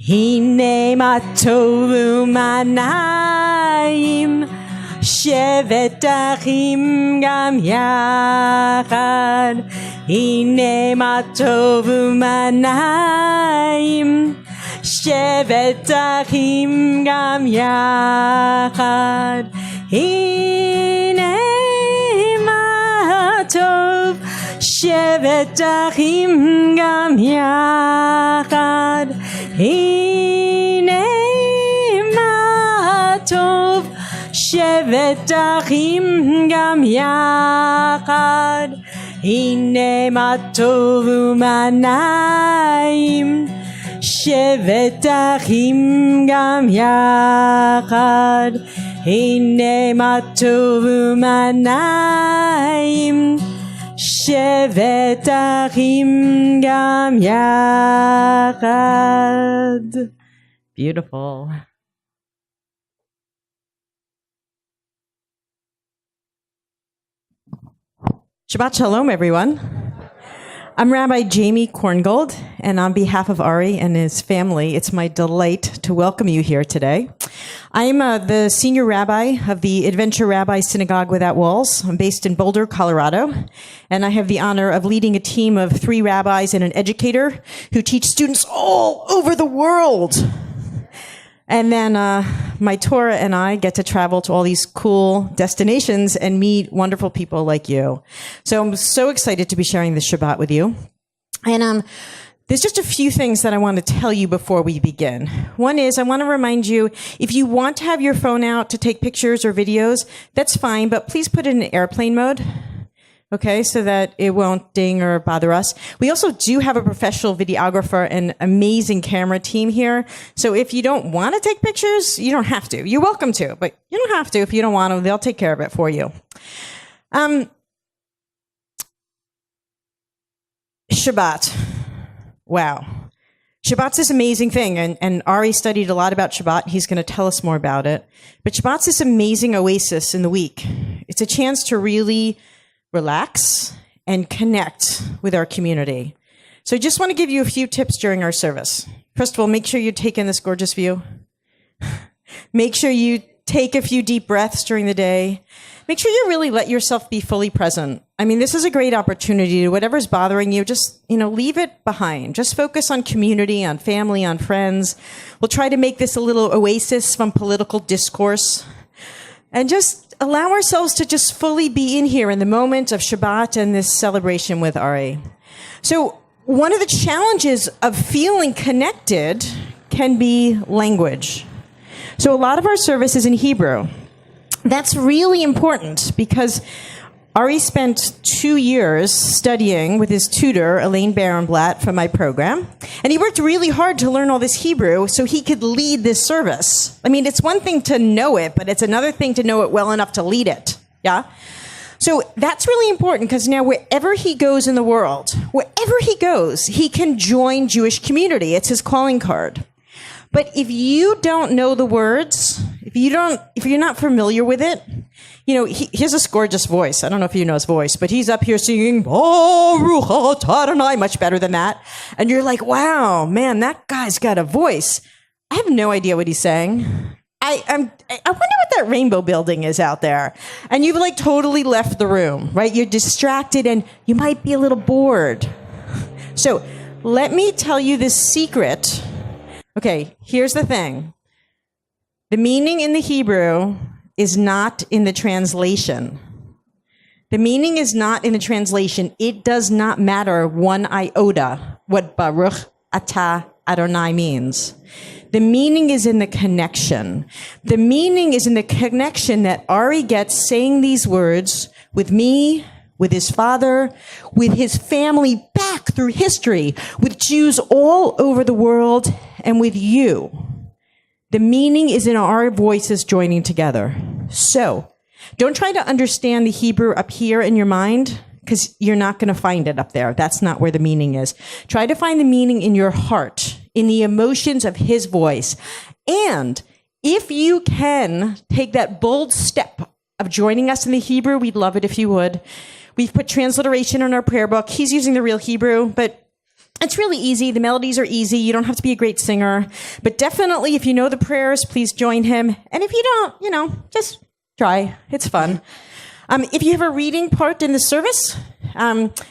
הנה מה טוב ומה נעים, שבת אחים גם יחד. הנה מה טוב ומה נעים, שבת אחים גם יחד. הנה מה טוב, שבת אחים גם יחד. הנה מה טוב, שבת אחים גם יחד. הנה מה טוב ומה נעים, שבת אחים גם יחד. הנה מה טוב ומה נעים, שבת אחים גם יחד. Beautiful. Shabbat Shalom, everyone. I'm Rabbi Jamie Korngold, and on behalf of Ari and his family, it's my delight to welcome you here today. I'm the senior rabbi of the Adventure Rabbi Synagogue Without Walls. I'm based in Boulder, Colorado, and I have the honor of leading a team of 3 rabbis and an educator who teach students all over the world. And then my Torah and I get to travel to all these cool destinations and meet wonderful people like you. So I'm so excited to be sharing this Shabbat with you. And there's just a few things that I want to tell you before we begin. One is I want to remind you, if you want to have your phone out to take pictures or videos, that's fine, but please put it in airplane mode. Okay, so that it won't ding or bother us. We also do have a professional videographer and amazing camera team here. So if you don't want to take pictures, you don't have to. You're welcome to, but you don't have to if you don't want to. They'll take care of it for you. Shabbat. Wow. Shabbat's this amazing thing, and Ari studied a lot about Shabbat. He's going to tell us more about it. But Shabbat's this amazing oasis in the week. It's a chance to really relax and connect with our community. So I just want to give you a few tips during our service. First of all, make sure you take in this gorgeous view. Make sure you take a few deep breaths during the day. Make sure you really let yourself be fully present. I mean, this is a great opportunity to whatever's bothering you, just, leave it behind. Just focus on community, on family, on friends. We'll try to make this a little oasis from political discourse. And just allow ourselves to just fully be in here in the moment of Shabbat and this celebration with Ari. So one of the challenges of feeling connected can be language. So a lot of our service is in Hebrew. That's really important because Ari spent 2 years studying with his tutor, Elaine Barenblatt, from my program. And he worked really hard to learn all this Hebrew so he could lead this service. I mean, it's one thing to know it, but it's another thing to know it well enough to lead it. Yeah? So that's really important because now wherever he goes in the world, wherever he goes, he can join Jewish community. It's his calling card. But if you don't know the words, if you're not familiar with it, he has this gorgeous voice. I don't know if you know his voice, but he's up here singing Baruch atah Adonai, much better than that. And you're like, wow, man, that guy's got a voice. I have no idea what he's saying. I wonder what that rainbow building is out there. And you've totally left the room, right? You're distracted and you might be a little bored. So let me tell you this secret. Okay, here's the thing. The meaning in the Hebrew is not in the translation. The meaning is not in the translation. It does not matter one iota what Baruch atah Adonai means. The meaning is in the connection. The meaning is in the connection that Ari gets saying these words with me, with his father, with his family back through history, with Jews all over the world, and with you. The meaning is in our voices joining together. So, don't try to understand the Hebrew up here in your mind, because you're not going to find it up there. That's not where the meaning is. Try to find the meaning in your heart, in the emotions of his voice. And if you can take that bold step of joining us in the Hebrew, we'd love it if you would. We've put transliteration in our prayer book. He's using the real Hebrew, but It's really easy. The melodies are easy. You don't have to be a great singer. But definitely, if you know the prayers, please join him. And if you don't, just try. It's fun. If you have a reading part in the service,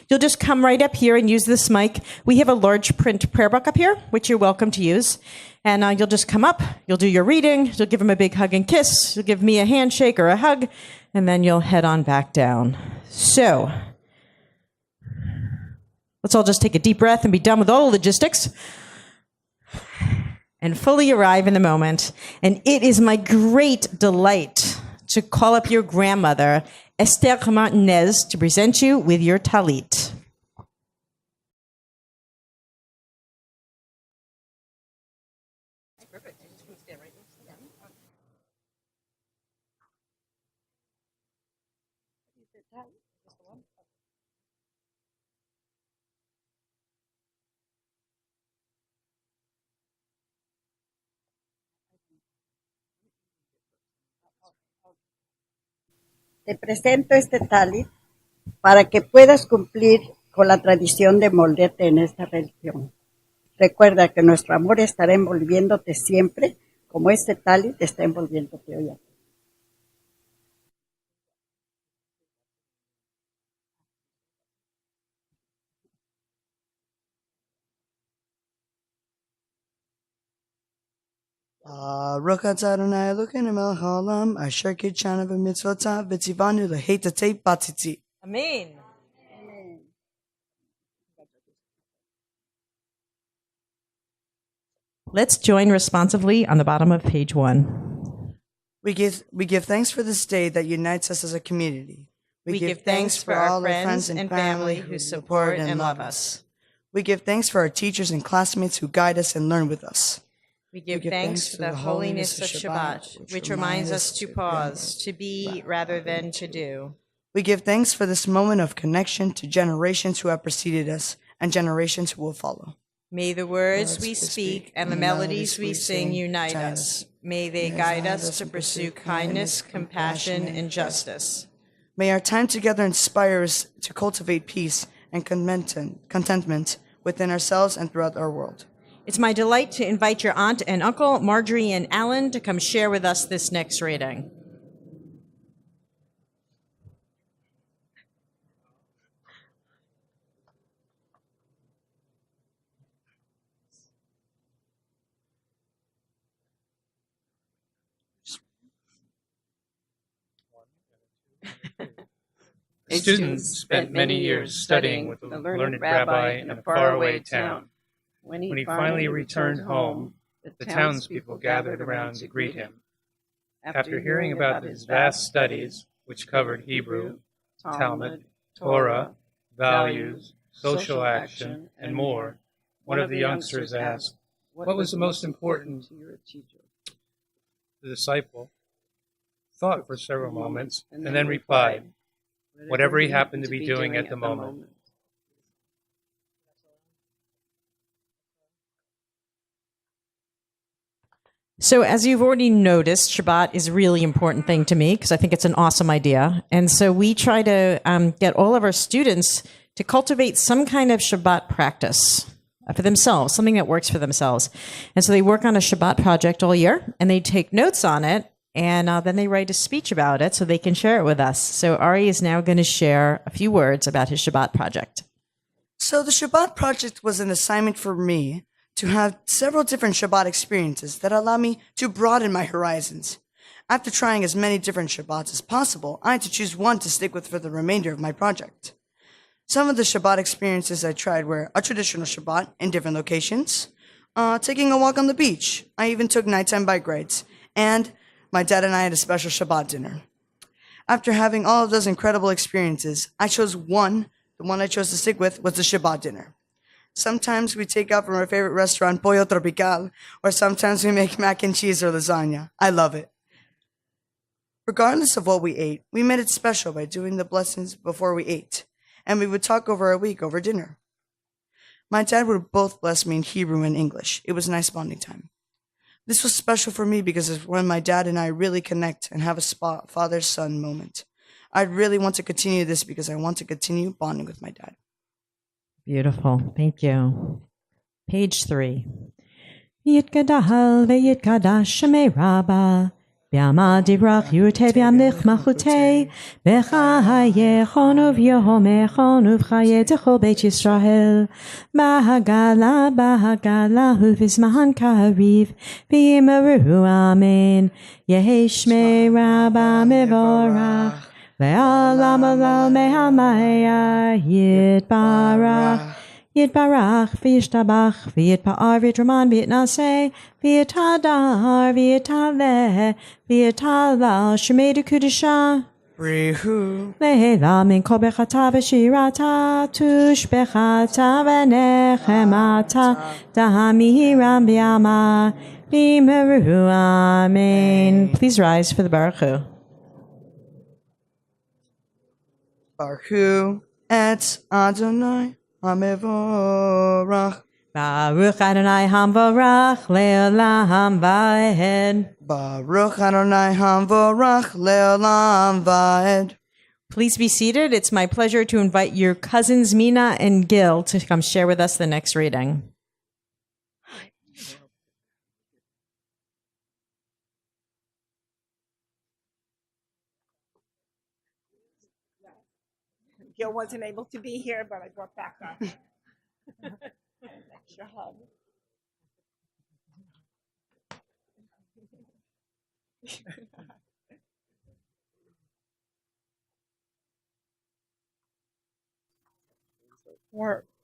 you'll just come right up here and use this mic. We have a large print prayer book up here, which you're welcome to use. And you'll just come up. You'll do your reading. You'll give him a big hug and kiss. You'll give me a handshake or a hug. And then you'll head on back down. So let's all just take a deep breath and be done with all the logistics and fully arrive in the moment. And it is my great delight to call up your grandmother, Esther Martinez, to present you with your talit. Te presento este talit para que puedas cumplir con la tradición de molderte en esta religión. Recuerda que nuestro amor estará envolviéndote siempre, como este talit está envolviéndote hoy aquí. Ruchat Adonai Elokeinu melech haolam, asher kitshanu v'mitzvotav v'tzivanu lehetatei batiti. Amen. Let's join responsively on the bottom of page 1. We give thanks for this day that unites us as a community. We give thanks for our friends and family who support and love us. We give thanks for our teachers and classmates who guide us and learn with us. We give thanks for the holiness of Shabbat, which reminds us to pause, to be rather than to do. We give thanks for this moment of connection to generations who have preceded us and generations who will follow. May the words we speak and the melodies we sing unite us. May they guide us to pursue kindness, compassion, and justice. May our time together inspire us to cultivate peace and contentment within ourselves and throughout our world. It's my delight to invite your aunt and uncle, Marjorie and Alan, to come share with us this next reading. A student spent many years studying with a learned rabbi in a faraway town. When he finally returned home, the townspeople gathered around to greet him. After hearing about his vast studies, which covered Hebrew, Talmud, Torah, values, social action, and more, one of the youngsters asked, "What was the most important to your teacher?" The disciple thought for several moments and then replied, "Whatever he happened to be doing at the moment." So as you've already noticed, Shabbat is a really important thing to me because I think it's an awesome idea. And so we try to get all of our students to cultivate some kind of Shabbat practice for themselves, something that works for themselves. And so they work on a Shabbat project all year, and they take notes on it, and then they write a speech about it so they can share it with us. So Ari is now going to share a few words about his Shabbat project. So the Shabbat project was an assignment for me to have several different Shabbat experiences that allow me to broaden my horizons. After trying as many different Shabbats as possible, I had to choose one to stick with for the remainder of my project. Some of the Shabbat experiences I tried were a traditional Shabbat in different locations, taking a walk on the beach. I even took nighttime bike rides, and my dad and I had a special Shabbat dinner. After having all of those incredible experiences, I chose one. The one I chose to stick with was the Shabbat dinner. Sometimes we take out from our favorite restaurant, Pollo Tropical, or sometimes we make mac and cheese or lasagna. I love it. Regardless of what we ate, we made it special by doing the blessings before we ate, and we would talk over our week over dinner. My dad would both bless me in Hebrew and English. It was a nice bonding time. This was special for me because it's when my dad and I really connect and have a father-son moment. I really want to continue this because I want to continue bonding with my dad. Beautiful. Thank you. Page 3. Yitgadahal ve'yitgadash shemei rabba. Biama divrach yurte biamlich machute. B'chayechon uv'yomechon uv'chayetecho beit Yisrael. Bahagala uv'izmahan kariv. V'yimaru amen. Yehi shmei rabba mevorach. Ve'alam alal mehamaya yitbarach. Yitbarach, v'yishtabach, v'yitpa'ar, v'yitraman, v'yitnaseh, v'yitadar, v'yitaleh, v'yitalal, shemei kudusha. Rihu. Le'ela min kol bechata v'shirata, tush bechata v'nechemata, dahamihiram b'yama, b'meru, amen. Please rise for the Baruch Hu. Baruch Hu et Adonai HaMevorach. Baruch Adonai Hamvorach Le'olam Va'ed. Baruch Adonai HaMevorach Le'olam Va'ed. Please be seated. It's my pleasure to invite your cousins Mina and Gil to come share with us the next reading. Gil wasn't able to be here, but I brought back an extra hug.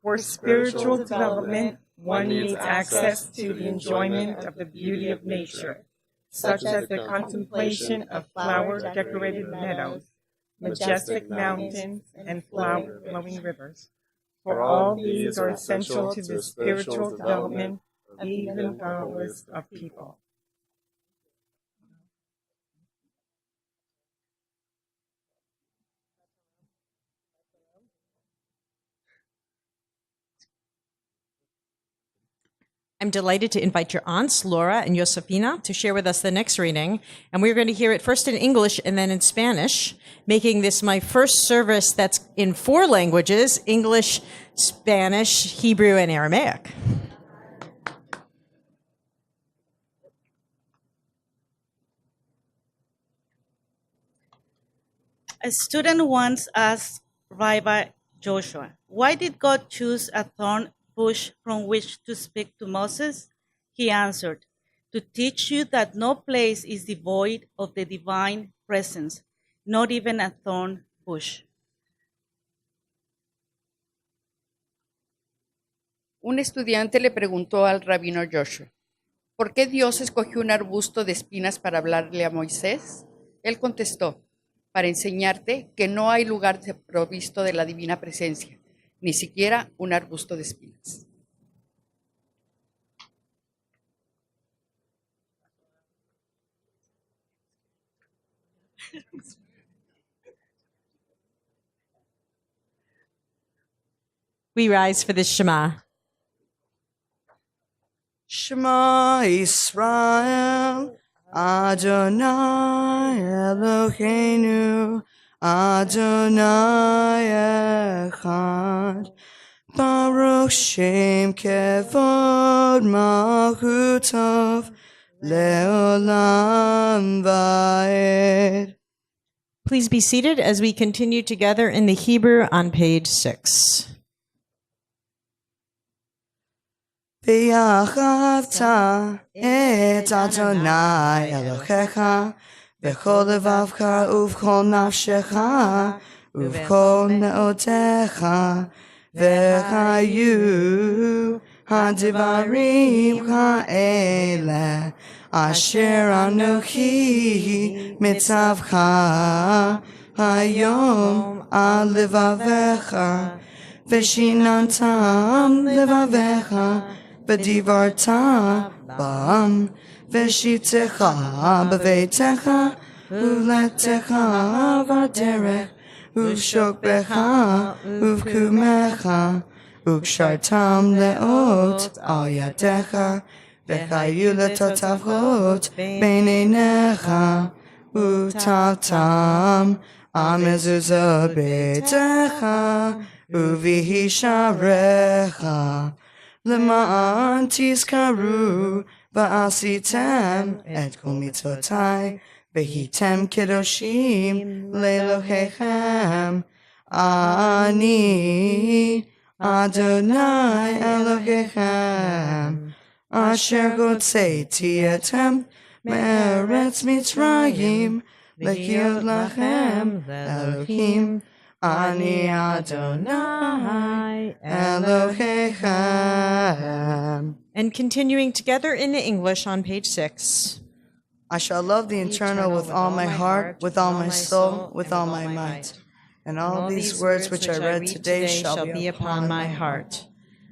For spiritual development, one needs access to the enjoyment of the beauty of nature, such as the contemplation of flower-decorated meadows, majestic mountains, and flower-flowing rivers. For all these are essential to the spiritual development of even the lowest of people. I'm delighted to invite your aunts, Laura and Josefina, to share with us the next reading. And we're going to hear it first in English and then in Spanish, making this my first service that's in 4 languages: English, Spanish, Hebrew, and Aramaic. A student once asked Rabbi Joshua, "Why did God choose a thorn bush from which to speak to Moses?" He answered, "To teach you that no place is devoid of the divine presence, not even a thorn bush." Un estudiante le preguntó al rabino Joshua, ¿por qué Dios escogió un arbusto de espinas para hablarle a Moisés? Él contestó, para enseñarte que no hay lugar provisto de la divina presencia, ni siquiera un arbusto de espinas. We rise for the Shema. Shema Yisrael, Adonai Eloheinu, Adonai Echad. Baruch Shem Kevod Malchutov Leolam Va'ed. Please be seated as we continue together in the Hebrew on page 6. V'yachavta et Adonai Elohecha v'chol levavcha uv'chol nafshecha uv'chol neotecha v'chayu hadivarim ha'ele asher anochi mitzavcha hayom al levavecha v'shinantam levavecha v'divarta bam v'shitecha b'veitecha uletecha v'derech uv'shokbecha uv'kumecha uv'shartam leot al yadecha v'chayu letotavot b'neinecha uv'tavtam al mezuzah beitecha uvihisharecha למען תזכרו ועשיתם את כל מצוותיי, והייתם קדושים לאלוהיכם. אני אדוני אלוהיכם, אשר הוצאתי אתם מארץ מצרים, להיות לכם אלוהים. אני אדוני אלוהיכם. And continuing together in the English on page 6. I shall love the eternal with all my heart, with all my soul, with all my might. And all these words which I read today shall be upon my heart.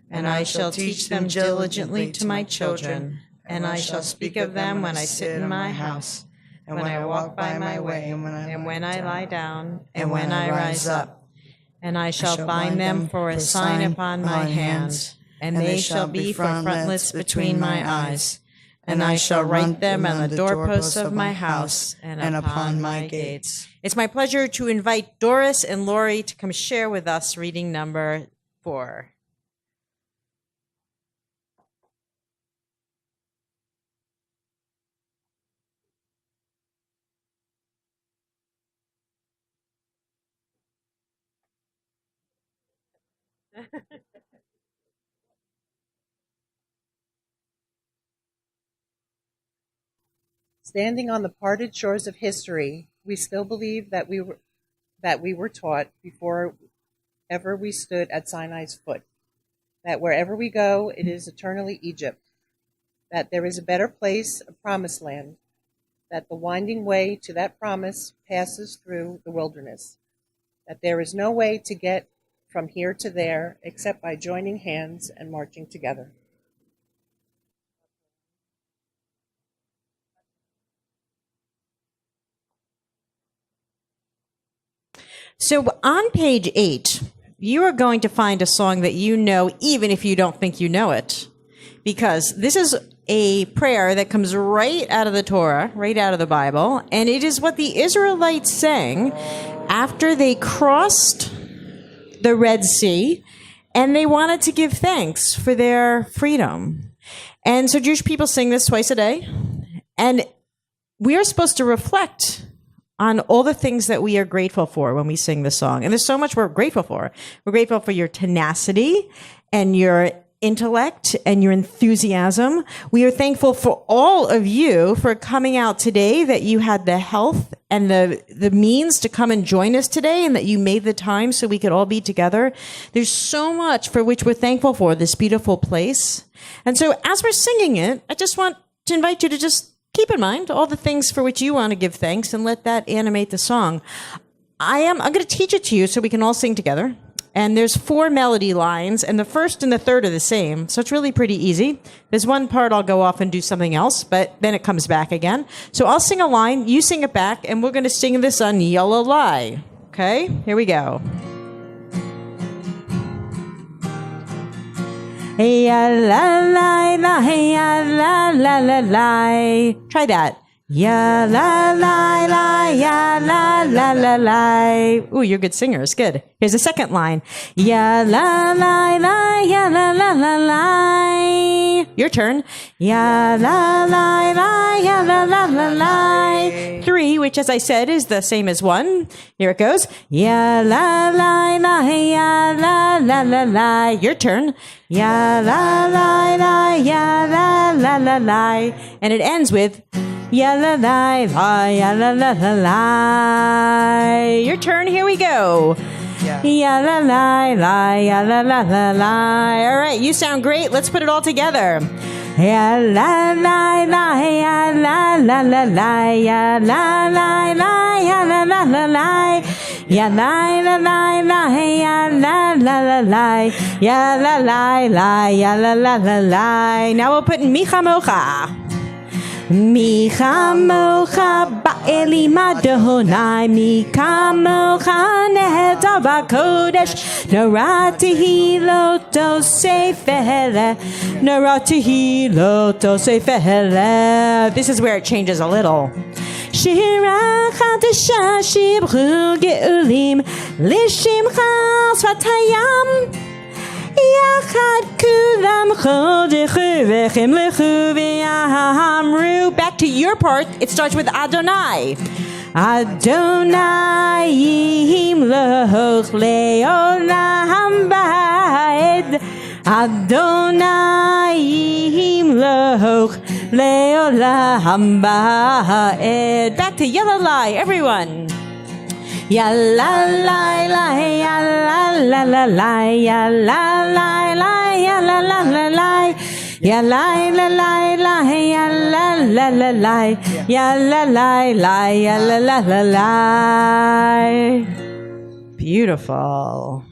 And I shall teach them diligently to my children, and I shall speak of them when I sit in my house, and when I walk by my way, and when I lie down, and when I rise up. And I shall bind them for a sign upon my hands, and they shall be for frontlets between my eyes. And I shall write them on the doorposts of my house and upon my gates. It's my pleasure to invite Doris and Lori to come share with us reading number 4. Standing on the parted shores of history, we still believe that we were taught before ever we stood at Sinai's foot, that wherever we go, it is eternally Egypt, that there is a better place, a promised land, that the winding way to that promise passes through the wilderness, that there is no way to get from here to there except by joining hands and marching together. So on page 8, you are going to find a song that you know even if you don't think you know it, because this is a prayer that comes right out of the Torah, right out of the Bible, and it is what the Israelites sang after they crossed the Red Sea and they wanted to give thanks for their freedom. And so Jewish people sing this twice a day, and we are supposed to reflect on all the things that we are grateful for when we sing this song. And there's so much we're grateful for. We're grateful for your tenacity and your intellect and your enthusiasm. We are thankful for all of you for coming out today, that you had the health and the means to come and join us today, and that you made the time so we could all be together. There's so much for which we're thankful for this beautiful place. And so as we're singing it, I just want to invite you to just keep in mind all the things for which you want to give thanks and let that animate the song. I'm going to teach it to you so we can all sing together. And there's 4 melody lines, and the first and the third are the same. So it's really pretty easy. There's one part I'll go off and do something else, but then it comes back again. So I'll sing a line, you sing it back, and we're going to sing this on Yellow Lie. Okay? Here we go. Hey, la la la, hey, la la la la. Try that. Ya la la la, ya la la la la. Ooh, you're a good singers. Good. Here's the second line. Ya la la la, ya la la la la. Your turn. Ya la la la, ya la la la la. 3, which as I said is the same as 1. Here it goes. Ya la la la, ya la la la la. Your turn. Ya la la la, ya la la la la. And it ends with ya la la la, ya la la la la. Your turn. Here we go. Ya la la la, ya la la la la. All right, you sound great. Let's put it all together. Ya la la la, ya la la la la, ya la la la, ya la la la la. Ya la la la la, ya la la la la, ya la la la, ya la la la la. Now we'll put in Micha Mocha. Micha mocha ba'elim Adonai, Micha mocha nehedar b'kodesh, naratihi loto seifele, naratihi loto seifele. This is where it changes a little. Shira chadasha shibru geulim, lishimcha svatayam, Yachad kulam chodechu v'chimlechu v'yahamru. Back to your part. It starts with Adonai. Adonai yimloch leolam ba'ed. Adonai yimloch leolam ba'ed. Back to Yalalai, everyone. Yalalai, yalalai, yalalai, yalalai, yalalai, yalalai, yalalai, yalalai. Beautiful.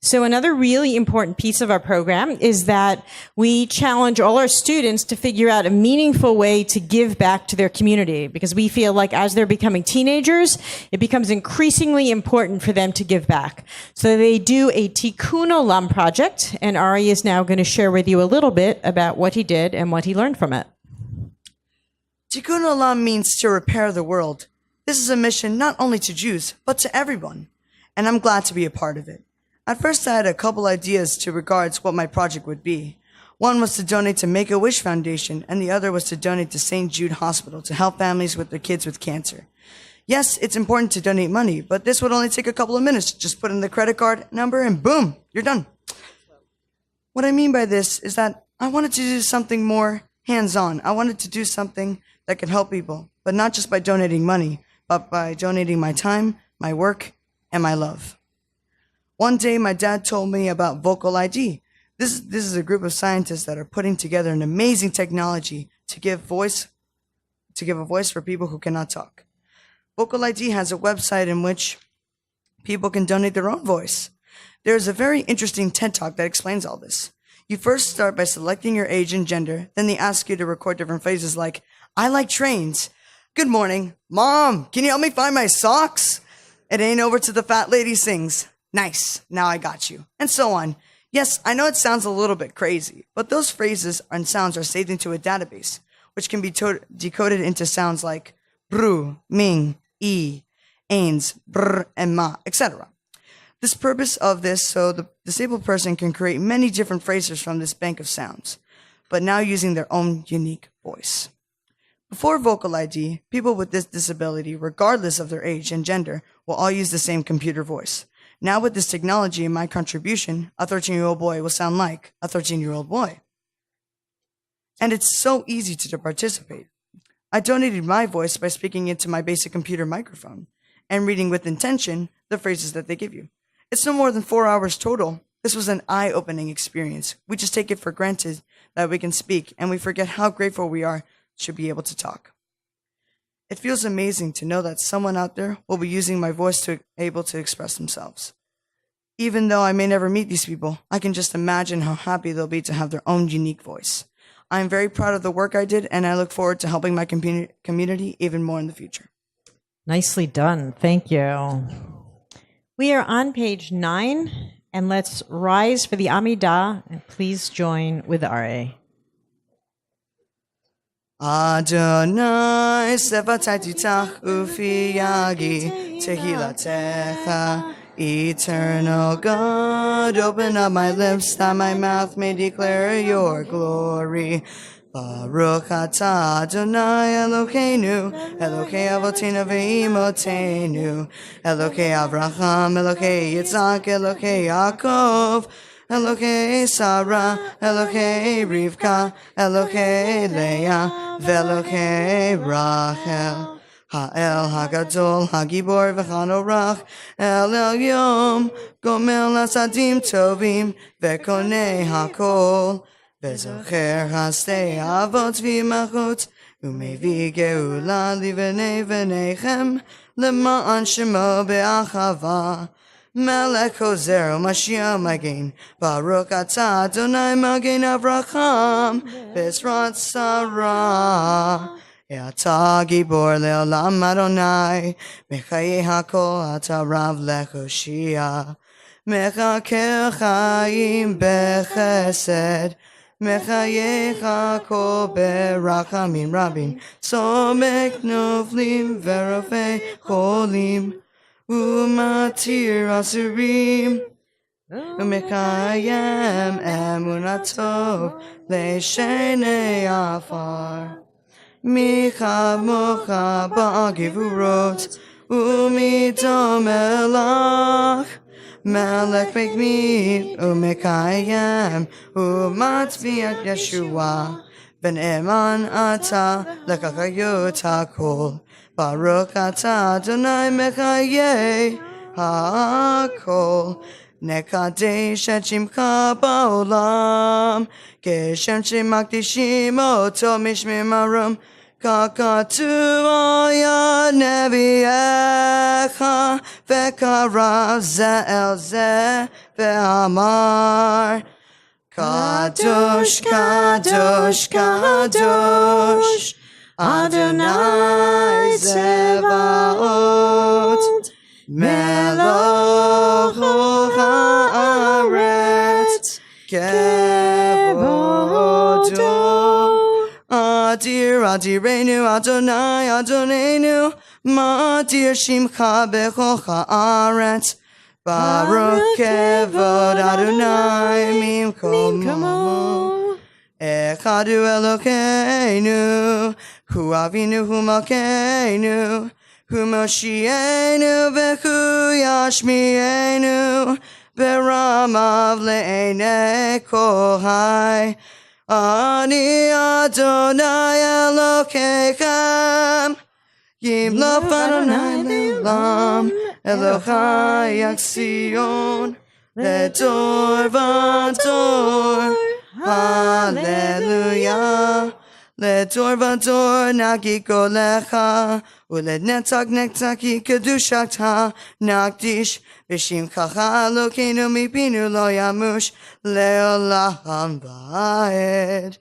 So another really important piece of our program is that we challenge all our students to figure out a meaningful way to give back to their community, because we feel like as they're becoming teenagers, it becomes increasingly important for them to give back. So they do a Tikkun Olam project, and Ari is now going to share with you a little bit about what he did and what he learned from it. Tikkun Olam means to repair the world. This is a mission not only to Jews, but to everyone, and I'm glad to be a part of it. At first, I had a couple ideas to regards what my project would be. One was to donate to Make-A-Wish Foundation, and the other was to donate to St. Jude Hospital to help families with their kids with cancer. Yes, it's important to donate money, but this would only take a couple of minutes. Just put in the credit card number and boom, you're done. What I mean by this is that I wanted to do something more hands-on. I wanted to do something that could help people, but not just by donating money, but by donating my time, my work, and my love. One day, my dad told me about Vocal ID. This is a group of scientists that are putting together an amazing technology to give a voice for people who cannot talk. Vocal ID has a website in which people can donate their own voice. There's a very interesting TED Talk that explains all this. You first start by selecting your age and gender, then they ask you to record different phrases like, I like trains. Good morning. Mom, can you help me find my socks? It ain't over till the fat lady sings. Nice, now I got you. And so on. Yes, I know it sounds a little bit crazy, but those phrases and sounds are saved into a database, which can be decoded into sounds like bru, ming, e, ains, brr, and ma, etc. This purpose of this so the disabled person can create many different phrases from this bank of sounds, but now using their own unique voice. Before Vocal ID, people with this disability, regardless of their age and gender, will all use the same computer voice. Now with this technology and my contribution, a 13-year-old boy will sound like a 13-year-old boy. And it's so easy to participate. I donated my voice by speaking into my basic computer microphone and reading with intention the phrases that they give you. It's no more than 4 hours total. This was an eye-opening experience. We just take it for granted that we can speak, and we forget how grateful we are to be able to talk. It feels amazing to know that someone out there will be using my voice to able to express themselves. Even though I may never meet these people, I can just imagine how happy they'll be to have their own unique voice. I am very proud of the work I did, and I look forward to helping my community even more in the future. Nicely done. Thank you. We are on page 9, and let's rise for the Amidah, and please join with R.A. Adonai sevatai titach ufi yagi tehilatecha. Eternal God, open up my lips that my mouth may declare your glory. Baruch atah Adonai Elokeinu, Elokei Avotenu ve'imotenu, Elokei Avraham, Elokei Yitzhak, Elokei Yaakov, Elokei Sarah, Elokei Rivka, Elokei Leah, Velokei Rachel. Ha'el Hagadol Hagibor v'chanorach El Elyon Gomel Asadim Tovim Vekonei Hakol Vezocher Hastei Avot V'imachot Umevi Geula Livnei V'neichem Lema'an Shemo Be'achava Melech Hozer Mashiach Magen Baruch Atah Adonai Magen Avraham Bezrat Sarah Ata Gibor Le'olam Adonai Mechaye HaKol Ata Rav Lechoshia Mechaker Chaim Bechesed Mechayecha kol berachamim rabim, somek noflim verofei cholim, umatir asurim, umekayem emunato le'shenei afar. Micha mocha ba'givurot, umidom elach, melech pekmit, umekayem, umatzviat Yeshua, v'ne'eman ata lekachayot hakol, Baruch ata Adonai mechayeh hakol, nekadesh et shimcha ba'olam, כשם שמקדישים אותו משמי מרום, ככתוב על יד נביאך, וקרא זה אל זה, ואמר, קדוש, קדוש, קדוש, אדוני צבאות, מלוך הארץ, Adir, Adirenu, Adonai, Adonenu, Madir Shimcha bechol haaretz, Baruch kevod Adonai mimkomo. Echadu Elokeinu, Hu Avinu, Hu Malkeinu, Hu Moshienu, Vehu Yashmienu, Beramav le'enei kol hai. Ani Adonai Elokeichem, Yimlof Adonai le'olam, Elohai Yaksiyon, Ledor vador, Hallelujah. Ledor vador nagiko lecha, Ulednetak nektaki kedushata, Nagdish, V'shimchacha Elokeinu mipinu lo yamush, Le'olam va'ed.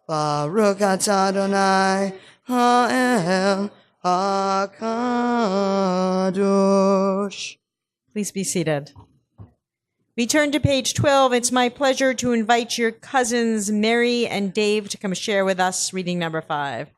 Baruch atah Adonai, Ha'el HaKadosh. Please be seated. We turn to page 12. It's my pleasure to invite your cousins Mary and Dave to come share with us reading number 5.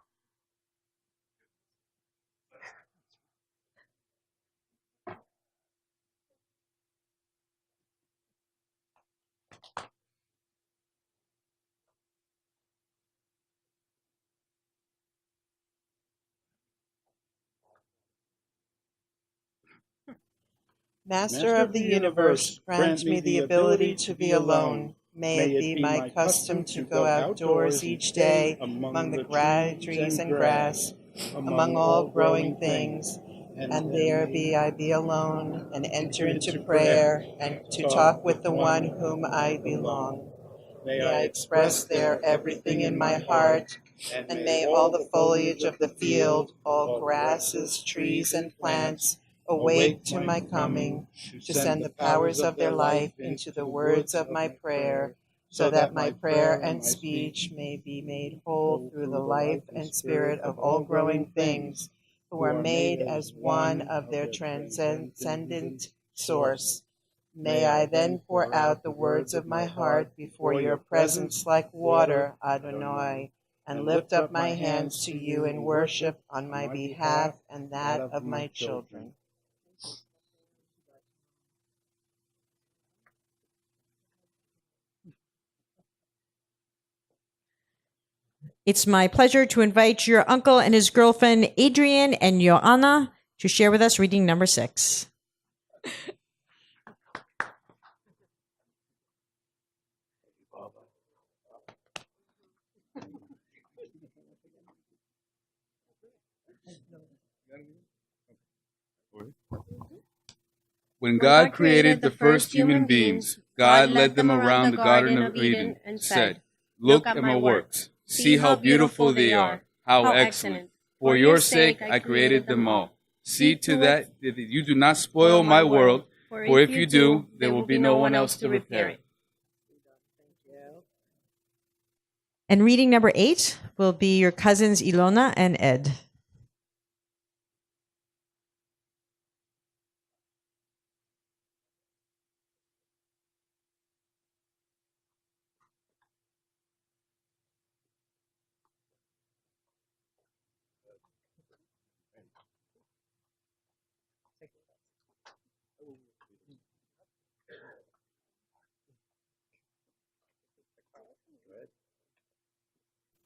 Master of the universe, grant me the ability to be alone. May it be my custom to go outdoors each day among the trees and grass, among all growing things, and there I be alone, and enter into prayer, and to talk with the one whom I belong. May I express there everything in my heart, and may all the foliage of the field, all grasses, trees, and plants, awake to my coming, to send the powers of their life into the words of my prayer, so that my prayer and speech may be made whole through the life and spirit of all growing things, who are made as one of their transcendent source. May I then pour out the words of my heart before your presence like water, Adonai, and lift up my hands to you in worship on my behalf and that of my children. It's my pleasure to invite your uncle and his girlfriend, Adrian and Joanna, to share with us reading number 6. When God created the first human beings, God led them around the Garden of Eden and said, "Look at my works. See how beautiful they are, how excellent. For your sake I created them all. See to that you do not spoil my world, for if you do, there will be no one else to repair it." And reading number 8 will be your cousins Ilona and Ed.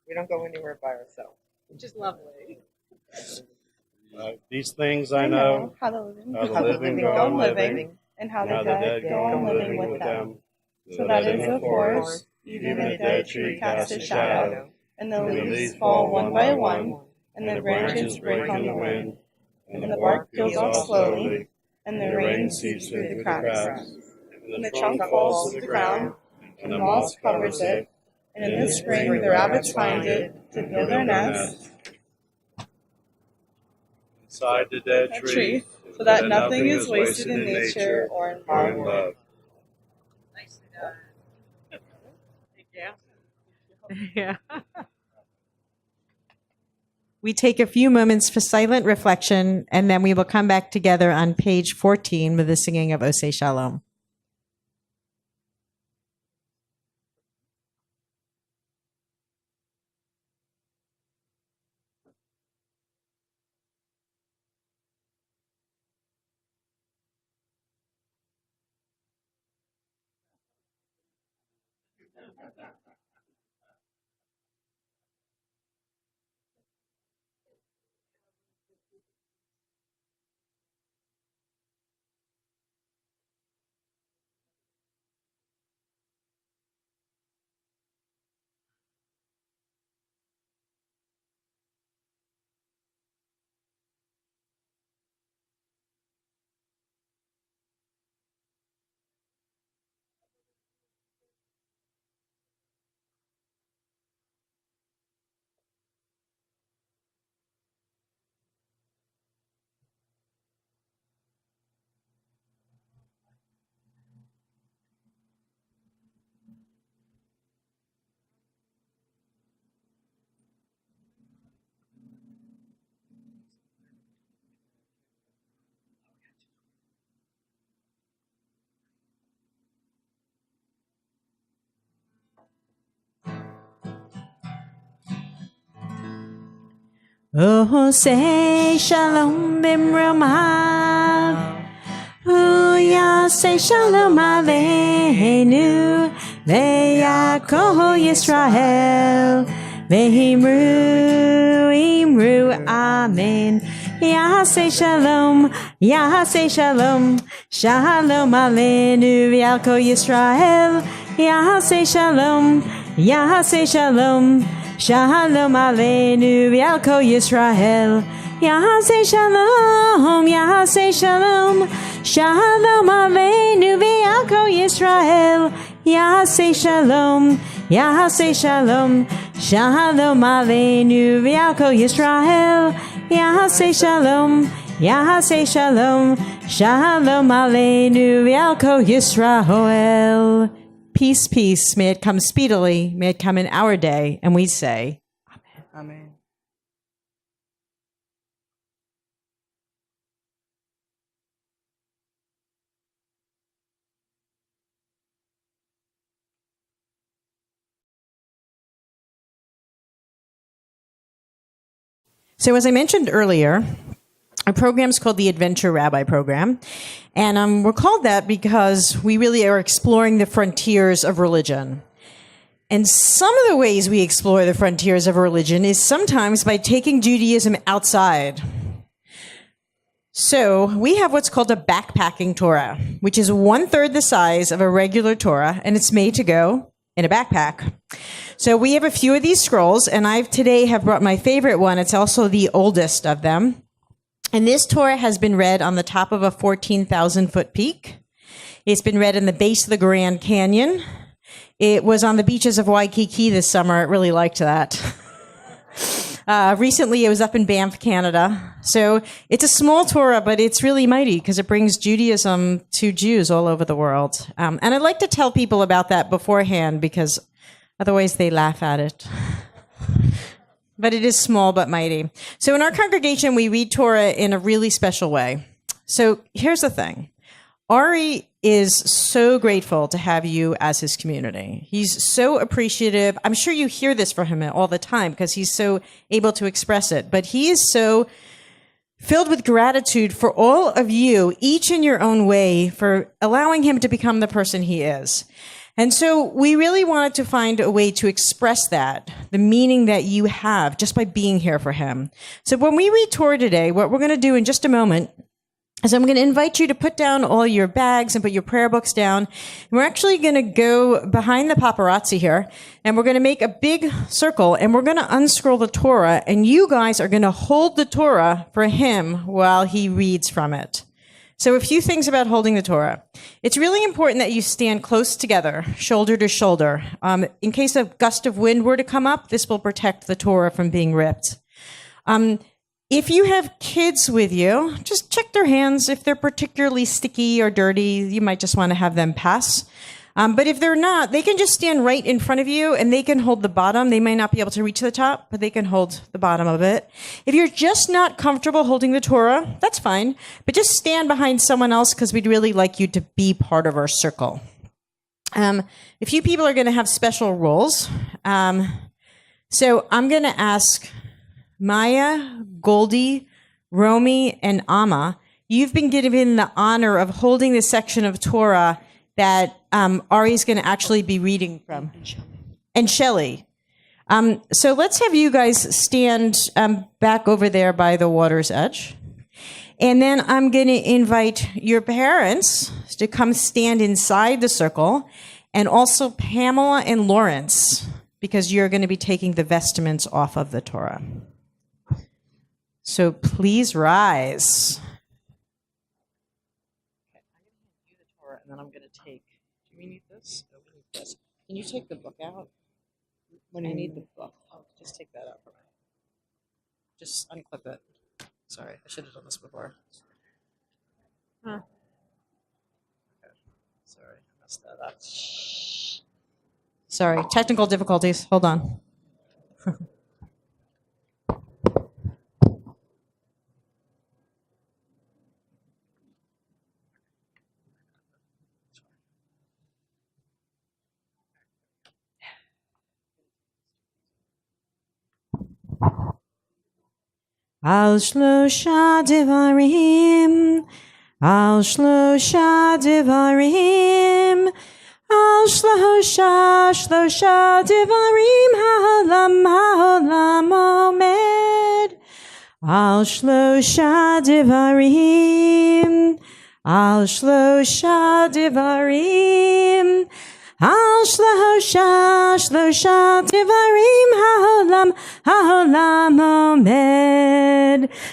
We don't go anywhere by ourselves, which is lovely. These things I know, how the living go on living, and how the dead go on living with them. So that in the forest, even the dead tree casts a shadow, and the leaves fall one by one, and the branches break on the wind, and the bark peels off slowly, and the rain seeps through the cracks. And the trunk falls to the ground, and the moss covers it, and in the spring the rabbits find it to build their nest inside the dead tree, so that nothing is wasted in nature or in love. Yeah. We take a few moments for silent reflection, and then we will come back together on page 14 with the singing of Oseh Shalom. Oseh Shalom Bimromah. Yaseh Shalom Aleinu Ve'Yaakov Yisrael Ve'Himru Imru Amen. Yaseh Shalom, Yaseh Shalom, Shalom Aleinu Ve'Yaakov Yisrael. Yaseh Shalom, Yaseh Shalom, Shalom Aleinu Ve'Yaakov Yisrael. Yaseh Shalom, Yaseh Shalom, Shalom Aleinu Ve'Yaakov Yisrael. Yaseh Shalom, Yaseh Shalom, Shalom Aleinu Ve'Yaakov Yisrael. Yaseh Shalom, Yaseh Shalom, Shalom Aleinu Ve'Yaakov Yisrael. Peace, peace. May it come speedily. May it come in our day. And we say, Amen. Amen. So as I mentioned earlier, our program is called the Adventure Rabbi Program. And we're called that because we really are exploring the frontiers of religion. And some of the ways we explore the frontiers of religion is sometimes by taking Judaism outside. So we have what's called a backpacking Torah, which is 1/3 the size of a regular Torah, and it's made to go in a backpack. So we have a few of these scrolls, and I today have brought my favorite one. It's also the oldest of them. And this Torah has been read on the top of a 14,000-foot peak. It's been read in the base of the Grand Canyon. It was on the beaches of Waikiki this summer. I really liked that. Recently, it was up in Banff, Canada. So it's a small Torah, but it's really mighty because it brings Judaism to Jews all over the world. And I'd like to tell people about that beforehand because otherwise they laugh at it. But it is small but mighty. So in our congregation, we read Torah in a really special way. So here's the thing. Ari is so grateful to have you as his community. He's so appreciative. I'm sure you hear this from him all the time because he's so able to express it. But he is so filled with gratitude for all of you, each in your own way, for allowing him to become the person he is. And so we really wanted to find a way to express that, the meaning that you have just by being here for him. So when we read Torah today, what we're going to do in just a moment is I'm going to invite you to put down all your bags and put your prayer books down. And we're actually going to go behind the paparazzi here, and we're going to make a big circle, and we're going to unscroll the Torah, and you guys are going to hold the Torah for him while he reads from it. So a few things about holding the Torah. It's really important that you stand close together, shoulder to shoulder. In case a gust of wind were to come up, this will protect the Torah from being ripped. If you have kids with you, just check their hands. If they're particularly sticky or dirty, you might just want to have them pass. But if they're not, they can just stand right in front of you and they can hold the bottom. They may not be able to reach the top, but they can hold the bottom of it. If you're just not comfortable holding the Torah, that's fine. But just stand behind someone else because we'd really like you to be part of our circle. A few people are going to have special roles. So I'm going to ask Maya, Goldie, Romy, and Amma. You've been given the honor of holding the section of Torah that Ari's going to actually be reading from. And Shelley. So let's have you guys stand back over there by the water's edge. And then I'm going to invite your parents to come stand inside the circle, and also Pamela and Lawrence, because you're going to be taking the vestments off of the Torah. So please rise. And then I'm going to take, do we need this? Oh, we need this. Can you take the book out? When you need the book, I'll just take that out for me. Just unclip it. Sorry, I should have done this before. Huh. Okay. Sorry, I messed that up. Sorry, technical difficulties. Hold on. Al shlosha devarim, al shlosha devarim, al shlosha devarim, ha'olam omed. Al shlosha devarim, al shlosha devarim, al shlosha devarim, ha'olam omed.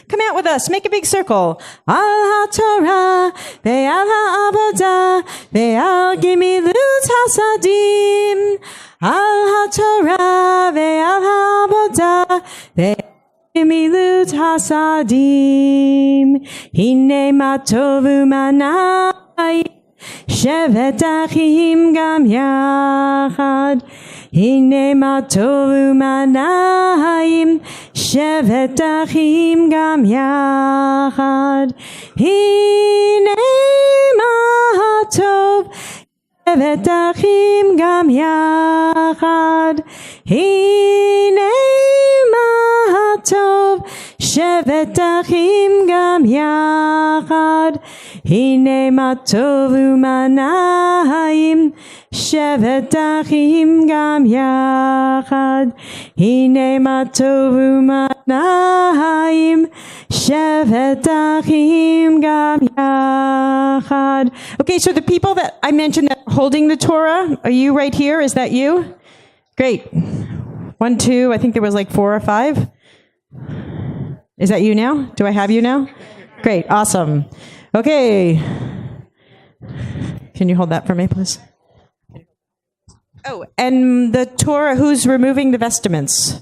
Come out with us. Make a big circle. Al ha'torah ve'al ha'avodah ve'al gemilut hasadim. Al ha'torah ve'al ha'avodah ve'al gemilut hasadim. Hine ma tovu manai shevet achim gam yachad. Hine ma tovu manayim shevet achim gam yachad. Hine ma tov shevet achim gam yachad. Hine ma tov shevet achim gam yachad. Hine ma tovu manayim shevet achim gam yachad. Hine ma tovu manayim shevet achim gam yachad. Okay, so the people that I mentioned that are holding the Torah, are you right here? Is that you? Great. 1, 2, I think there was like 4 or 5. Is that you now? Do I have you now? Great, awesome. Okay. Can you hold that for me, please? Oh, and the Torah, who's removing the vestments?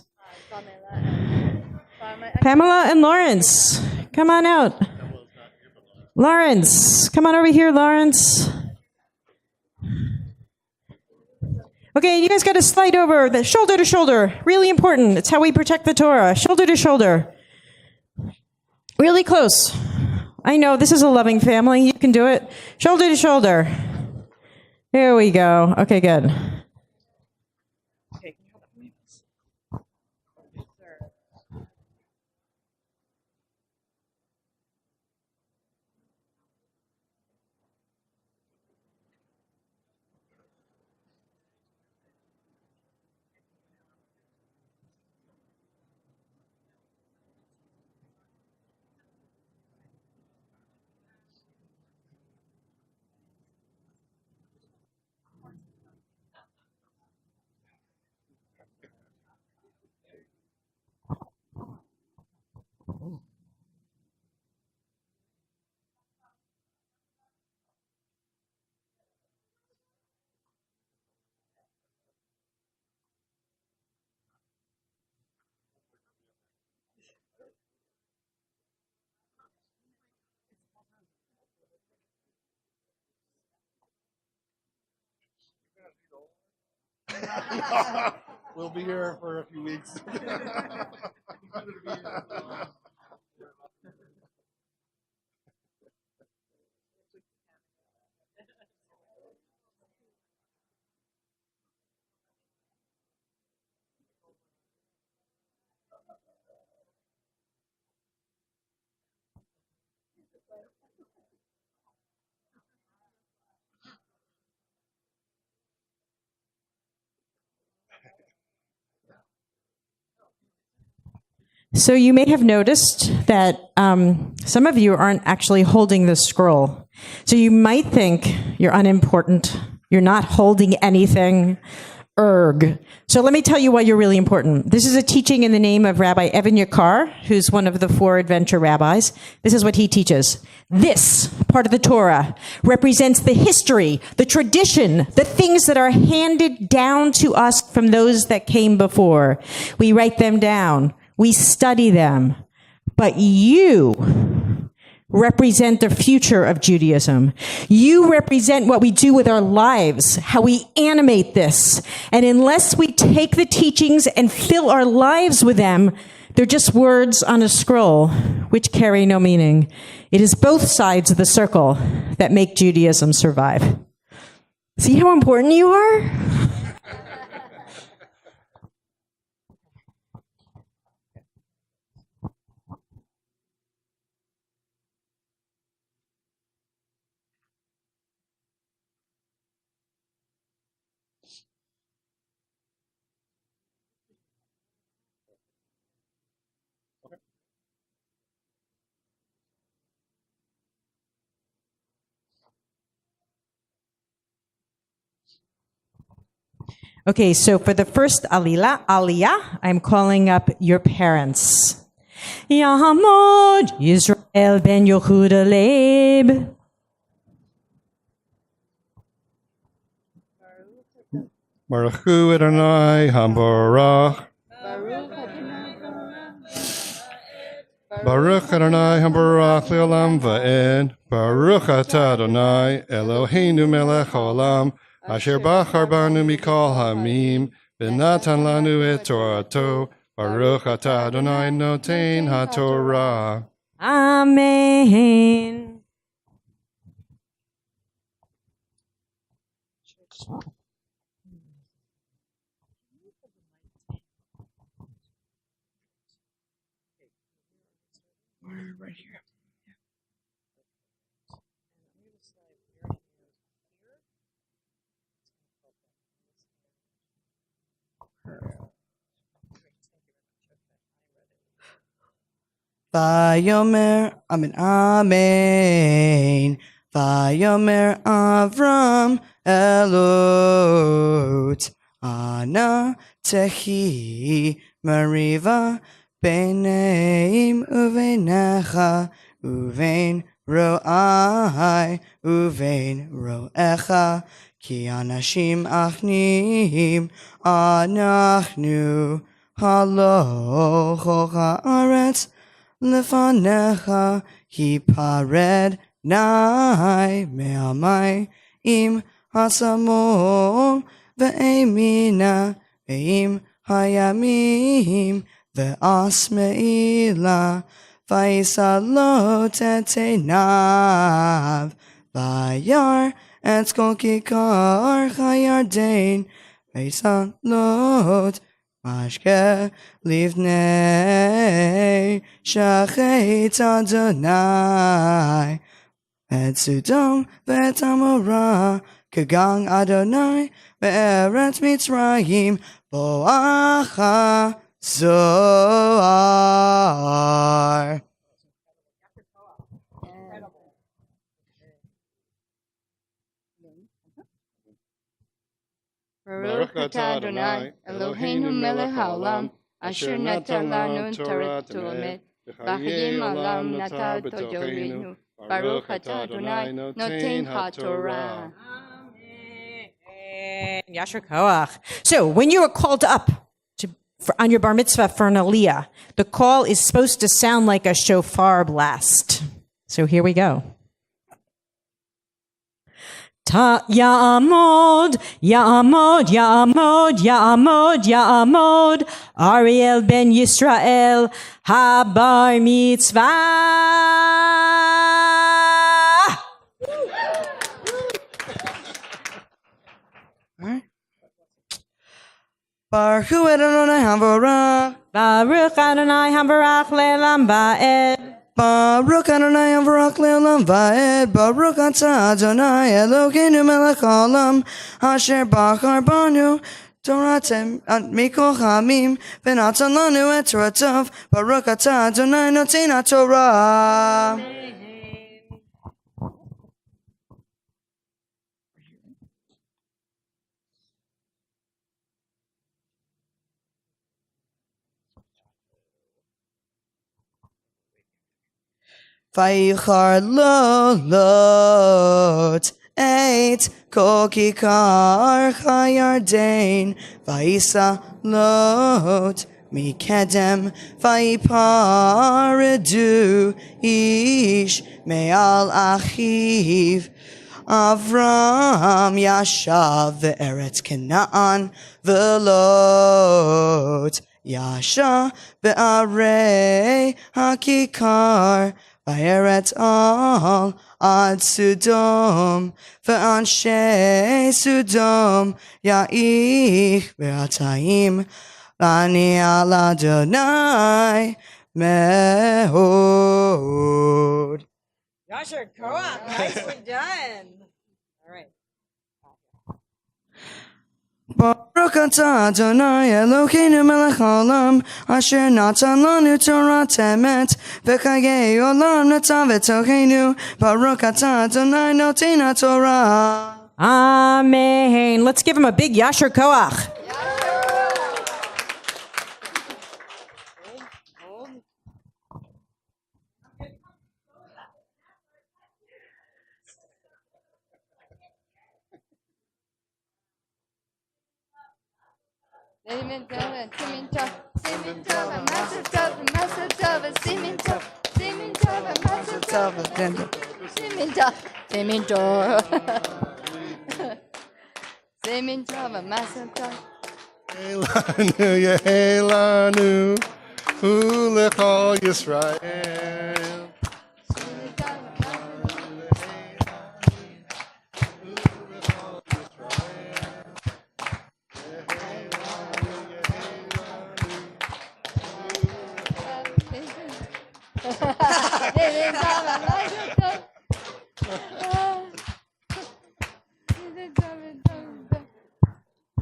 Pamela and Lawrence. Come on out. Lawrence, come on over here, Lawrence. Okay, you guys got to slide over the shoulder to shoulder. Really important. It's how we protect the Torah. Shoulder to shoulder. Really close. I know, this is a loving family. You can do it. Shoulder to shoulder. There we go. Okay, good. Okay, can you hold that for me, please? We'll be here for a few weeks. So you may have noticed that some of you aren't actually holding the scroll. So you might think you're unimportant. You're not holding anything. Erg. So let me tell you why you're really important. This is a teaching in the name of Rabbi Evan Yakar, who's one of the 4 adventure rabbis. This is what he teaches. This part of the Torah represents the history, the tradition, the things that are handed down to us from those that came before. We write them down. We study them. But you represent the future of Judaism. You represent what we do with our lives, how we animate this. And unless we take the teachings and fill our lives with them, they're just words on a scroll, which carry no meaning. It is both sides of the circle that make Judaism survive. See how important you are? Okay, so for the first aliyah, I'm calling up your parents. Yahamod Yisrael ben Yehuda Leib. Baruch Hu Adonai Hamborach. Baruch Adonai Hamborach Leolam Va'ed. Baruch Atah Adonai Eloheinu melech haolam. Asher bachar banu mikol hamim, v'natan lanu et Torato, Baruch atah Adonai noten haTorah. Amen. Right here. Vayomer, Amen, Amen. Vayomer Avram Elot, Ana Tehi Mariva, Beneim Uvenecha, Uvein Ro'ai, Uvein Ro'echa, Ki Anashim Achnim, Anachnu, Haloch Haaretz, Lefanecha hipared nai me'amai im hasamom ve'emina ve'im hayamim ve'asmeila vaisalot etenav vayar et kol kikar hayardain vaisalot Mashke livnei shachet Adonai et Sodom ve'et Amorah kagang Adonai ve'eret Mitzrayim bo'acha zoar. Baruch atah Adonai, Eloheinu melech haolam, asher natan lanu Torah tulamed, v'chayim olam natan b'tocheinu. Baruch atah Adonai, noten haTorah. Yasher Koach. So when you are called up on your bar mitzvah for an aliyah, the call is supposed to sound like a shofar blast. So here we go. Ya'amod, Ya'amod, Ya'amod, Ya'amod, Ya'amod, Ariel ben Yisrael, Habar Mitzvah. Baruch Hu Adonai Havarach. Baruch Adonai Havarach le'olam va'ed. Baruch Adonai Havarach le'olam va'ed. Baruch atah Adonai Elokeinu melech haolam asher bachar banu Toratem mikol chamim v'natan lanu et toratav. Baruch atah Adonai noten haTorah. Vayichar lo lot et kol kikar chayarden vayisa lot mikedem vayiparedu ish me'al achiv Avram yashav ve'eretz Canaan velot yasha be'arei hakikar Vayeret al ad Sodom, ve'anshe Sodom, ya'ich ve'atayim, lani al Adonai mehod. Yasher Koach, nicely done. All right. Baruch atah Adonai Elokeinu melech haolam asher natan lanu Torat emet v'chayei olam natan v'tocheinu Baruch atah Adonai noten haTorah. Amen. Let's give him a big Yasher Koach. Elanu, Elanu, Ulechol Yisrael.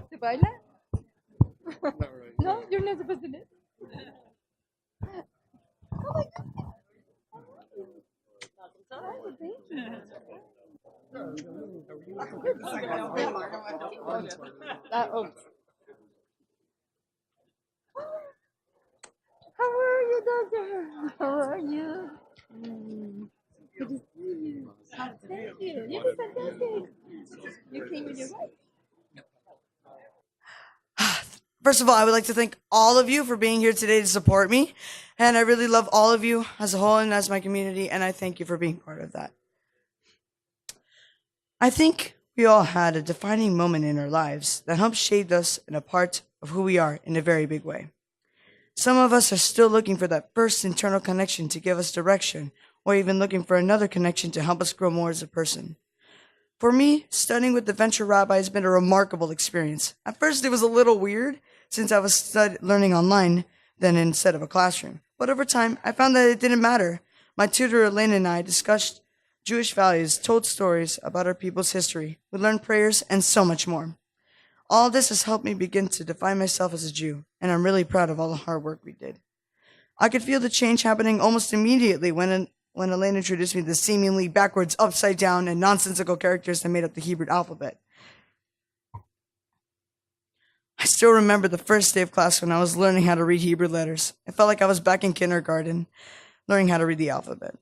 ¿Se baila? No, you're not supposed to do it. Oh my God. How are you, doctor? How are you? Good to see you. Thank you. You did fantastic. You came with your wife. First of all, I would like to thank all of you for being here today to support me. And I really love all of you as a whole and as my community, and I thank you for being part of that. I think we all had a defining moment in our lives that helped shape us in a part of who we are in a very big way. Some of us are still looking for that first internal connection to give us direction, or even looking for another connection to help us grow more as a person. For me, studying with the Venture Rabbi has been a remarkable experience. At first, it was a little weird, since I was learning online than instead of a classroom. But over time, I found that it didn't matter. My tutor, Elena, and I discussed Jewish values, told stories about our people's history. We learned prayers and so much more. All this has helped me begin to define myself as a Jew, and I'm really proud of all the hard work we did. I could feel the change happening almost immediately when Elena introduced me to the seemingly backwards, upside down, and nonsensical characters that made up the Hebrew alphabet. I still remember the first day of class when I was learning how to read Hebrew letters. It felt like I was back in kindergarten, learning how to read the alphabet.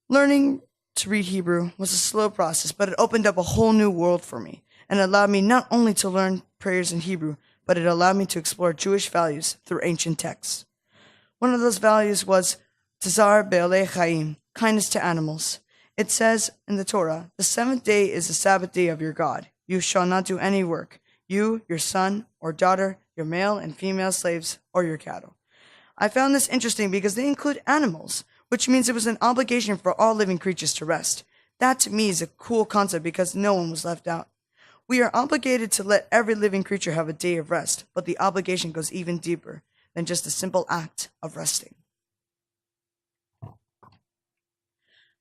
Learning to read Hebrew was a slow process, but it opened up a whole new world for me, and allowed me not only to learn prayers in Hebrew, but it allowed me to explore Jewish values through ancient texts. One of those values was Tazar Be'olei Chaim, kindness to animals. It says in the Torah, the seventh day is the Sabbath day of your God. You shall not do any work, you, your son or daughter, your male and female slaves, or your cattle. I found this interesting because they include animals, which means it was an obligation for all living creatures to rest. That to me is a cool concept because no one was left out. We are obligated to let every living creature have a day of rest, but the obligation goes even deeper than just the simple act of resting.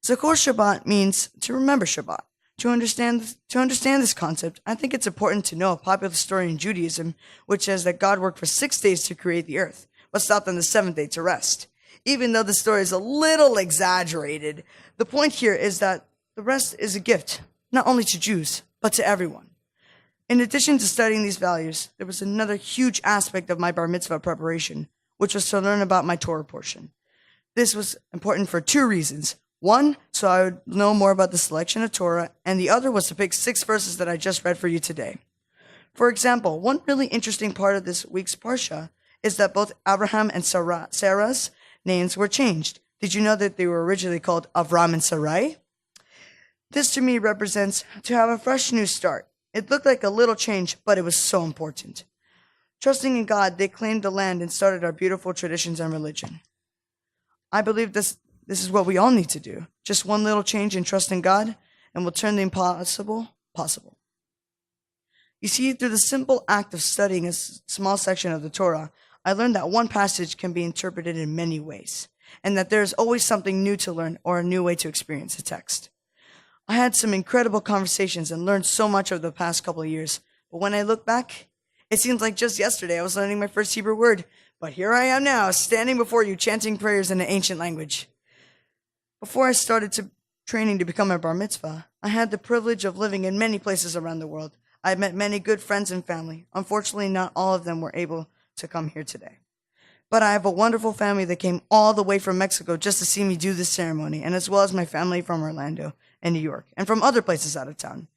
Zachor Shabbat means to remember Shabbat. To understand this concept, I think it's important to know a popular story in Judaism which says that God worked for 6 days to create the earth, but stopped on the seventh day to rest. Even though the story is a little exaggerated, the point here is that the rest is a gift, not only to Jews, but to everyone. In addition to studying these values, there was another huge aspect of my bar mitzvah preparation, which was to learn about my Torah portion. This was important for 2 reasons. One, so I would know more about the selection of Torah, and the other was to pick 6 verses that I just read for you today. For example, one really interesting part of this week's Parsha is that both Abraham and Sarah's names were changed. Did you know that they were originally called Avram and Sarai? This to me represents to have a fresh new start. It looked like a little change, but it was so important. Trusting in God, they claimed the land and started our beautiful traditions and religion. I believe this is what we all need to do. Just one little change in trust in God, and we'll turn the impossible possible. You see, through the simple act of studying a small section of the Torah, I learned that one passage can be interpreted in many ways, and that there is always something new to learn or a new way to experience a text. I had some incredible conversations and learned so much over the past couple of years, but when I look back, it seems like just yesterday I was learning my first Hebrew word, but here I am now, standing before you, chanting prayers in an ancient language. Before I started training to become a bar mitzvah, I had the privilege of living in many places around the world. I had met many good friends and family. Unfortunately, not all of them were able to come here today. But I have a wonderful family that came all the way from Mexico just to see me do this ceremony, and as well as my family from Orlando and New York, and from other places out of town.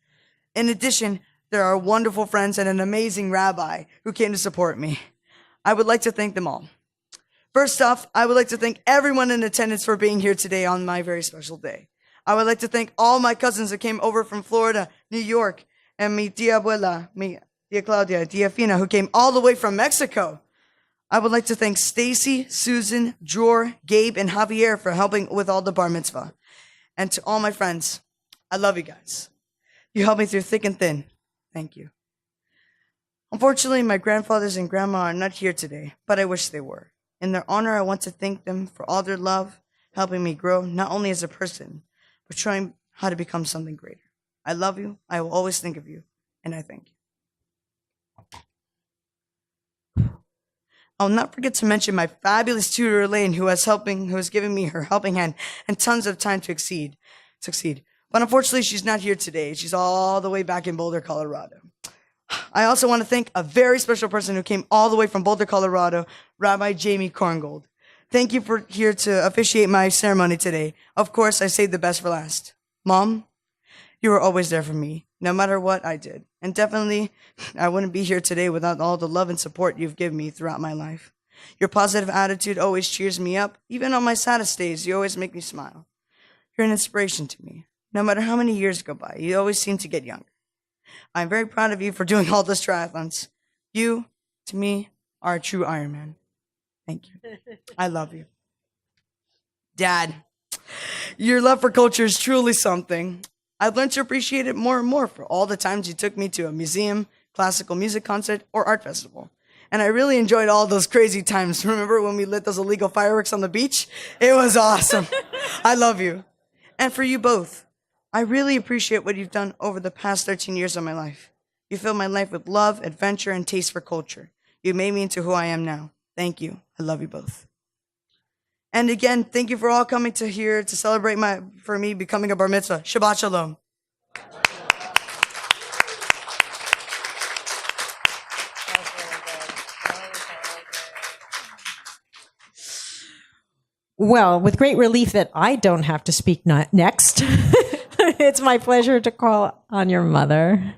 In addition, there are wonderful friends and an amazing rabbi who came to support me. I would like to thank them all. First off, I would like to thank everyone in attendance for being here today on my very special day. I would like to thank all my cousins that came over from Florida, New York, and mi tia abuela, mi tia Claudia, tia Fina, who came all the way from Mexico. I would like to thank Stacy, Susan, Jor, Gabe, and Javier for helping with all the bar mitzvah. And to all my friends, I love you guys. You helped me through thick and thin. Thank you. Unfortunately, my grandfathers and grandma are not here today, but I wish they were. In their honor, I want to thank them for all their love, helping me grow, not only as a person, but showing how to become something greater. I love you. I will always think of you, and I thank you. I'll not forget to mention my fabulous tutor, Elaine, who has given me her helping hand and tons of time to succeed. But unfortunately, she's not here today. She's all the way back in Boulder, Colorado. I also want to thank a very special person who came all the way from Boulder, Colorado, Rabbi Jamie Korngold. Thank you for here to officiate my ceremony today. Of course, I saved the best for last. Mom, you were always there for me, no matter what I did. And definitely, I wouldn't be here today without all the love and support you've given me throughout my life. Your positive attitude always cheers me up. Even on my saddest days, you always make me smile. You're an inspiration to me. No matter how many years go by, you always seem to get younger. I'm very proud of you for doing all those triathlons. You, to me, are a true Ironman. Thank you. I love you. Dad, your love for culture is truly something. I've learned to appreciate it more and more for all the times you took me to a museum, classical music concert, or art festival. And I really enjoyed all those crazy times. Remember when we lit those illegal fireworks on the beach? It was awesome. I love you. And for you both, I really appreciate what you've done over the past 13 years of my life. You filled my life with love, adventure, and taste for culture. You made me into who I am now. Thank you. I love you both. And again, thank you for all coming to here to celebrate for me becoming a bar mitzvah. Shabbat shalom. Well, with great relief that I don't have to speak next, it's my pleasure to call on your mother.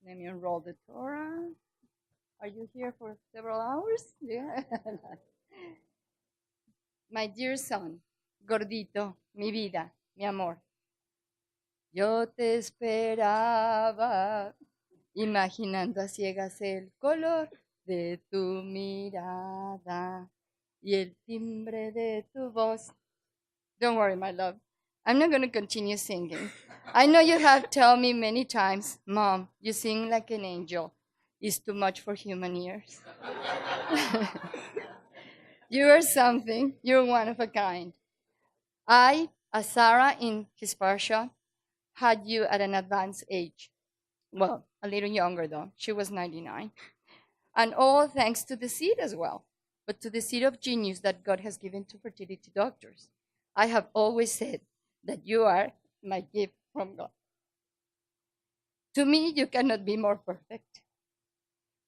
Let me unroll the Torah. Are you here for several hours? Yeah. My dear son, gordito, mi vida, mi amor. Yo te esperaba, imaginando a ciegas el color de tu mirada y el timbre de tu voz. Don't worry, my love. I'm not going to continue singing. I know you have told me many times, Mom, you sing like an angel. It's too much for human ears. You are something. You're one of a kind. I, as Sarah in his parsha, had you at an advanced age. Well, a little younger though. She was 99. And all thanks to the seed as well, but to the seed of genius that God has given to fertility doctors. I have always said that you are my gift from God. To me, you cannot be more perfect.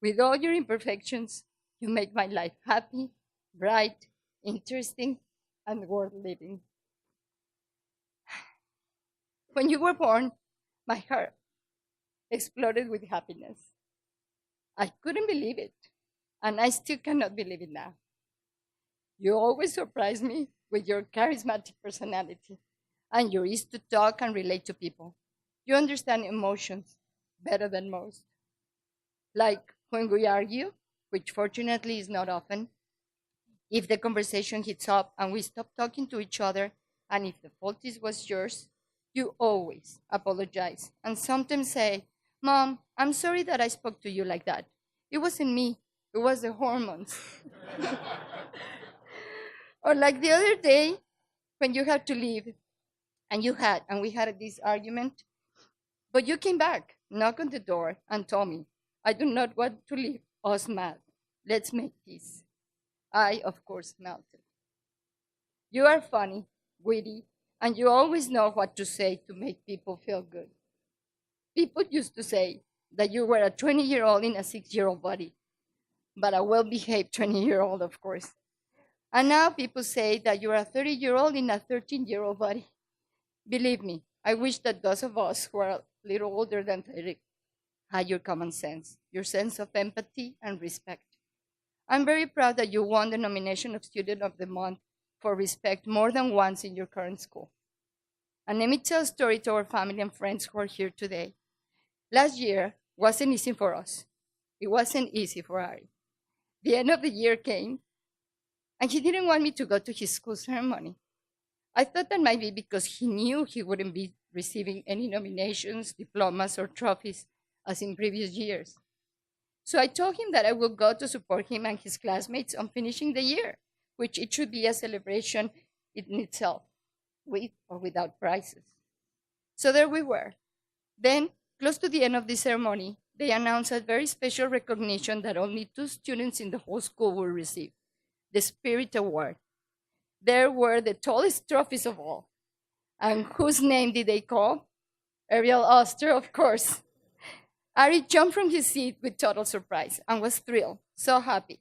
With all your imperfections, you make my life happy, bright, interesting, and worth living. When you were born, my heart exploded with happiness. I couldn't believe it, and I still cannot believe it now. You always surprise me with your charismatic personality and your ease to talk and relate to people. You understand emotions better than most. Like when we argue, which fortunately is not often, if the conversation heats up and we stop talking to each other, and if the fault was yours, you always apologize and sometimes say, Mom, I'm sorry that I spoke to you like that. It wasn't me, it was the hormones. Or like the other day when you had to leave and we had this argument, but you came back, knocked on the door, and told me, I do not want to leave us mad. Let's make peace. I, of course, melted. You are funny, witty, and you always know what to say to make people feel good. People used to say that you were a 20-year-old in a 6-year-old body, but a well-behaved 20-year-old, of course. And now people say that you're a 30-year-old in a 13-year-old body. Believe me, I wish that those of us who are a little older than 30 had your common sense, your sense of empathy and respect. I'm very proud that you won the nomination of Student of the Month for respect more than once in your current school. And let me tell a story to our family and friends who are here today. Last year wasn't easy for us. It wasn't easy for Ari. The end of the year came, and he didn't want me to go to his school ceremony. I thought that might be because he knew he wouldn't be receiving any nominations, diplomas, or trophies as in previous years. So I told him that I would go to support him and his classmates on finishing the year, which it should be a celebration in itself, with or without prizes. So there we were. Then, close to the end of the ceremony, they announced a very special recognition that only 2 students in the whole school will receive, the Spirit Award. There were the tallest trophies of all. And whose name did they call? Ariel Oster, of course. Ari jumped from his seat with total surprise and was thrilled, so happy.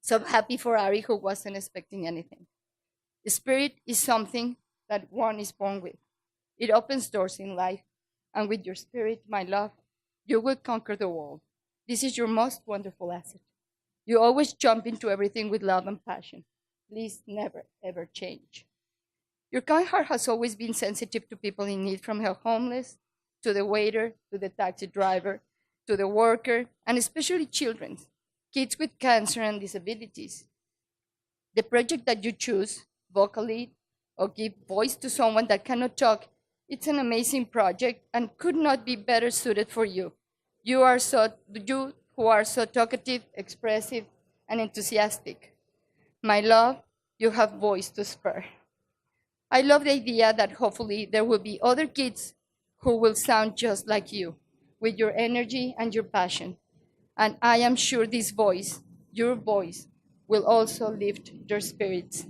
So happy for Ari, who wasn't expecting anything. The Spirit is something that one is born with. It opens doors in life, and with your Spirit, my love, you will conquer the world. This is your most wonderful asset. You always jump into everything with love and passion. Please never, ever change. Your kind heart has always been sensitive to people in need, from the homeless, to the waiter, to the taxi driver, to the worker, and especially children, kids with cancer and disabilities. The project that you choose, Vocal Lead, or Give Voice to Someone That Cannot Talk, it's an amazing project and could not be better suited for you. You who are so talkative, expressive, and enthusiastic. My love, you have voice to spare. I love the idea that hopefully there will be other kids who will sound just like you, with your energy and your passion. And I am sure this voice, your voice, will also lift their spirits.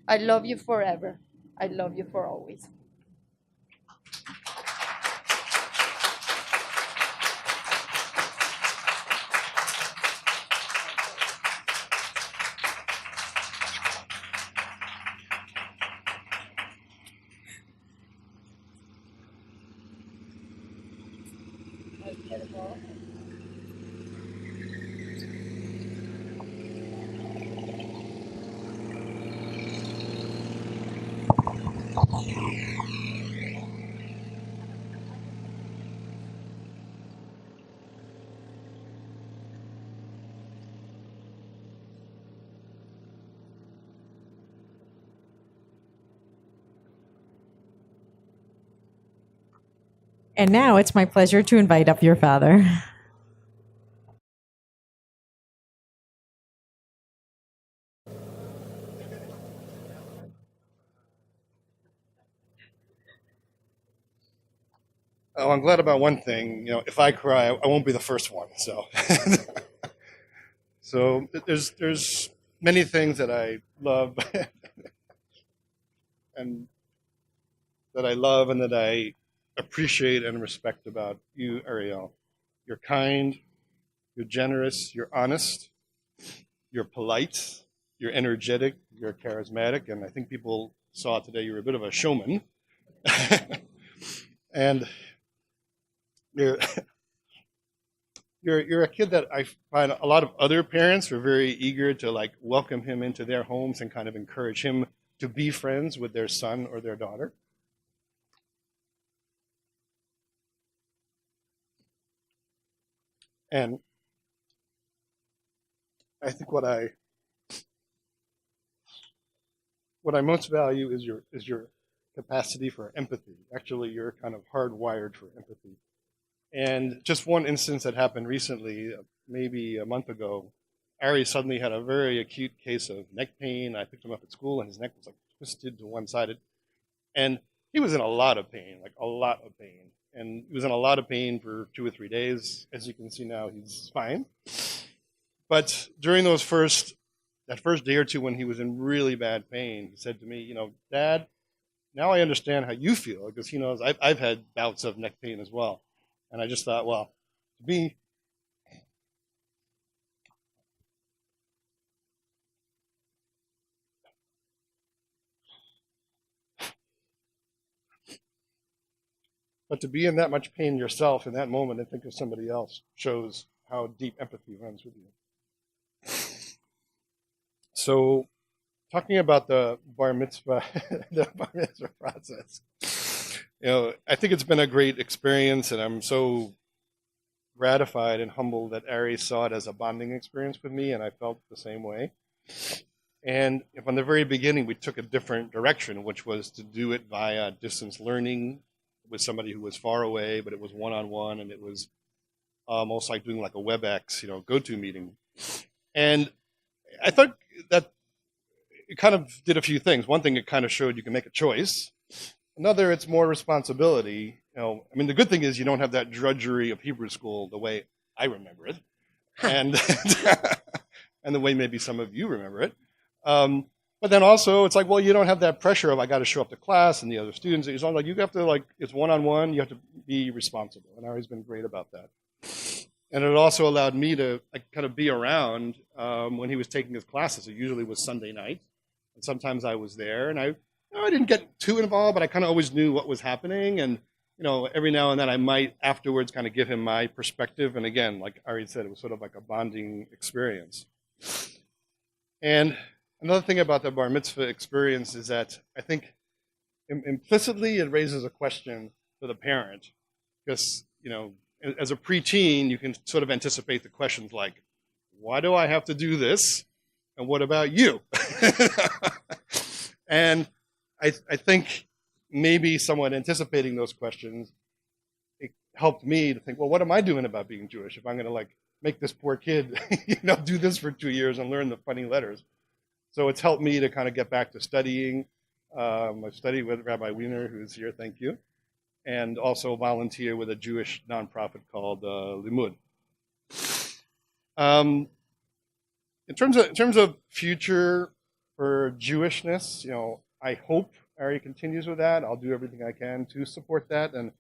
I love you forever. I love you for always. And now it's my pleasure to invite up your father. Oh, I'm glad about one thing. If I cry, I won't be the first one. So, so there's many things that I love, and that I appreciate and respect about you, Ariel. You're kind, you're generous, you're honest, you're polite, you're energetic, you're charismatic, and I think people saw today you're a bit of a showman. And you're you're a kid that I find a lot of other parents are very eager to like welcome him into their homes and kind of encourage him to be friends with their son or their daughter. And I think what I most value is your capacity for empathy. Actually, you're kind of hardwired for empathy. And just one instance that happened recently, maybe a month ago, Ari suddenly had a very acute case of neck pain. I picked him up at school, and his neck was like twisted to one-sided. And he was in a lot of pain, like a lot of pain. And he was in a lot of pain for 2 or 3 days. As you can see now, he's fine. But during that first day or two when he was in really bad pain, he said to me, Dad, now I understand how you feel, because he knows I've had bouts of neck pain as well. And I just thought, well, to be in that much pain yourself in that moment and think of somebody else shows how deep empathy runs with you. So, talking about the bar mitzvah, process, I think it's been a great experience, and I'm so gratified and humbled that Ari saw it as a bonding experience with me, and I felt the same way. And from the very beginning, we took a different direction, which was to do it via distance learning with somebody who was far away, but it was one-on-one, and it was almost like doing like a WebEx, go-to meeting. And I thought that it kind of did a few things. One thing, it kind of showed you can make a choice. Another, it's more responsibility. The good thing is you don't have that drudgery of Hebrew school the way I remember it, and and the way maybe some of you remember it. But then also, it's like, well, you don't have that pressure of I got to show up to class and the other students. It's all like you have to it's one-on-one. You have to be responsible, and Ari's been great about that. And it also allowed me to kind of be around when he was taking his classes. It usually was Sunday night, and sometimes I was there, and I didn't get too involved, but I kind of always knew what was happening, and every now and then I might afterwards kind of give him my perspective. And again, like Ari said, it was sort of like a bonding experience. And another thing about the bar mitzvah experience is that I think implicitly it raises a question for the parent, because as a preteen, you can sort of anticipate the questions like, why do I have to do this? And what about you? And I think maybe somewhat anticipating those questions, it helped me to think, well, what am I doing about being Jewish if I'm going to make this poor kid do this for 2 years and learn the funny letters? So it's helped me to kind of get back to studying. I've studied with Rabbi Wiener, who's here, thank you, and also volunteer with a Jewish nonprofit called Limud. In terms of future for Jewishness, I hope Ari continues with that. I'll do everything I can to support that. And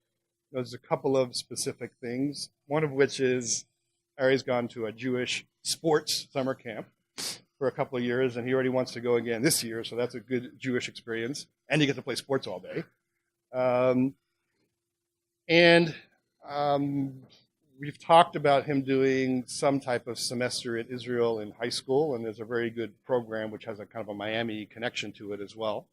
there's a couple of specific things, one of which is Ari's gone to a Jewish sports summer camp for a couple of years, and he already wants to go again this year, so that's a good Jewish experience. And you get to play sports all day. we've talked about him doing some type of semester at Israel in high school, and there's a very good program which has a kind of a Miami connection to it as well.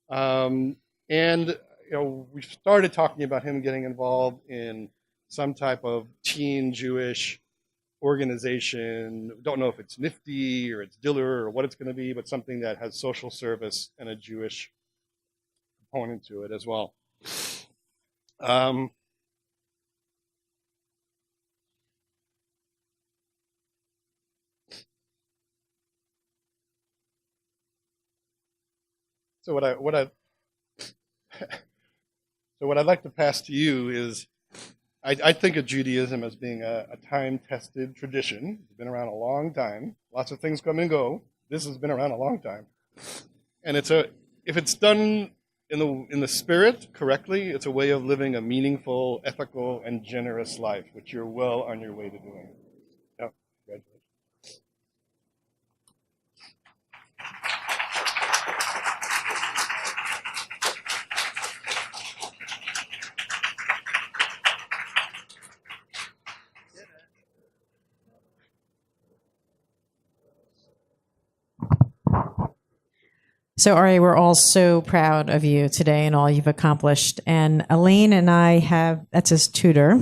And we started talking about him getting involved in some type of teen Jewish organization. Don't know if it's Nifty or it's Diller or what it's going to be, but something that has social service and a Jewish component to it as well. So what I'd like to pass to you is, I think of Judaism as being a time-tested tradition. It's been around a long time. Lots of things come and go. This has been around a long time, and if it's done in the spirit correctly, it's a way of living a meaningful, ethical, and generous life, which you're well on your way to doing. Yeah, congratulations. So, Ari, we're all so proud of you today and all you've accomplished. And Elaine and I that's his tutor.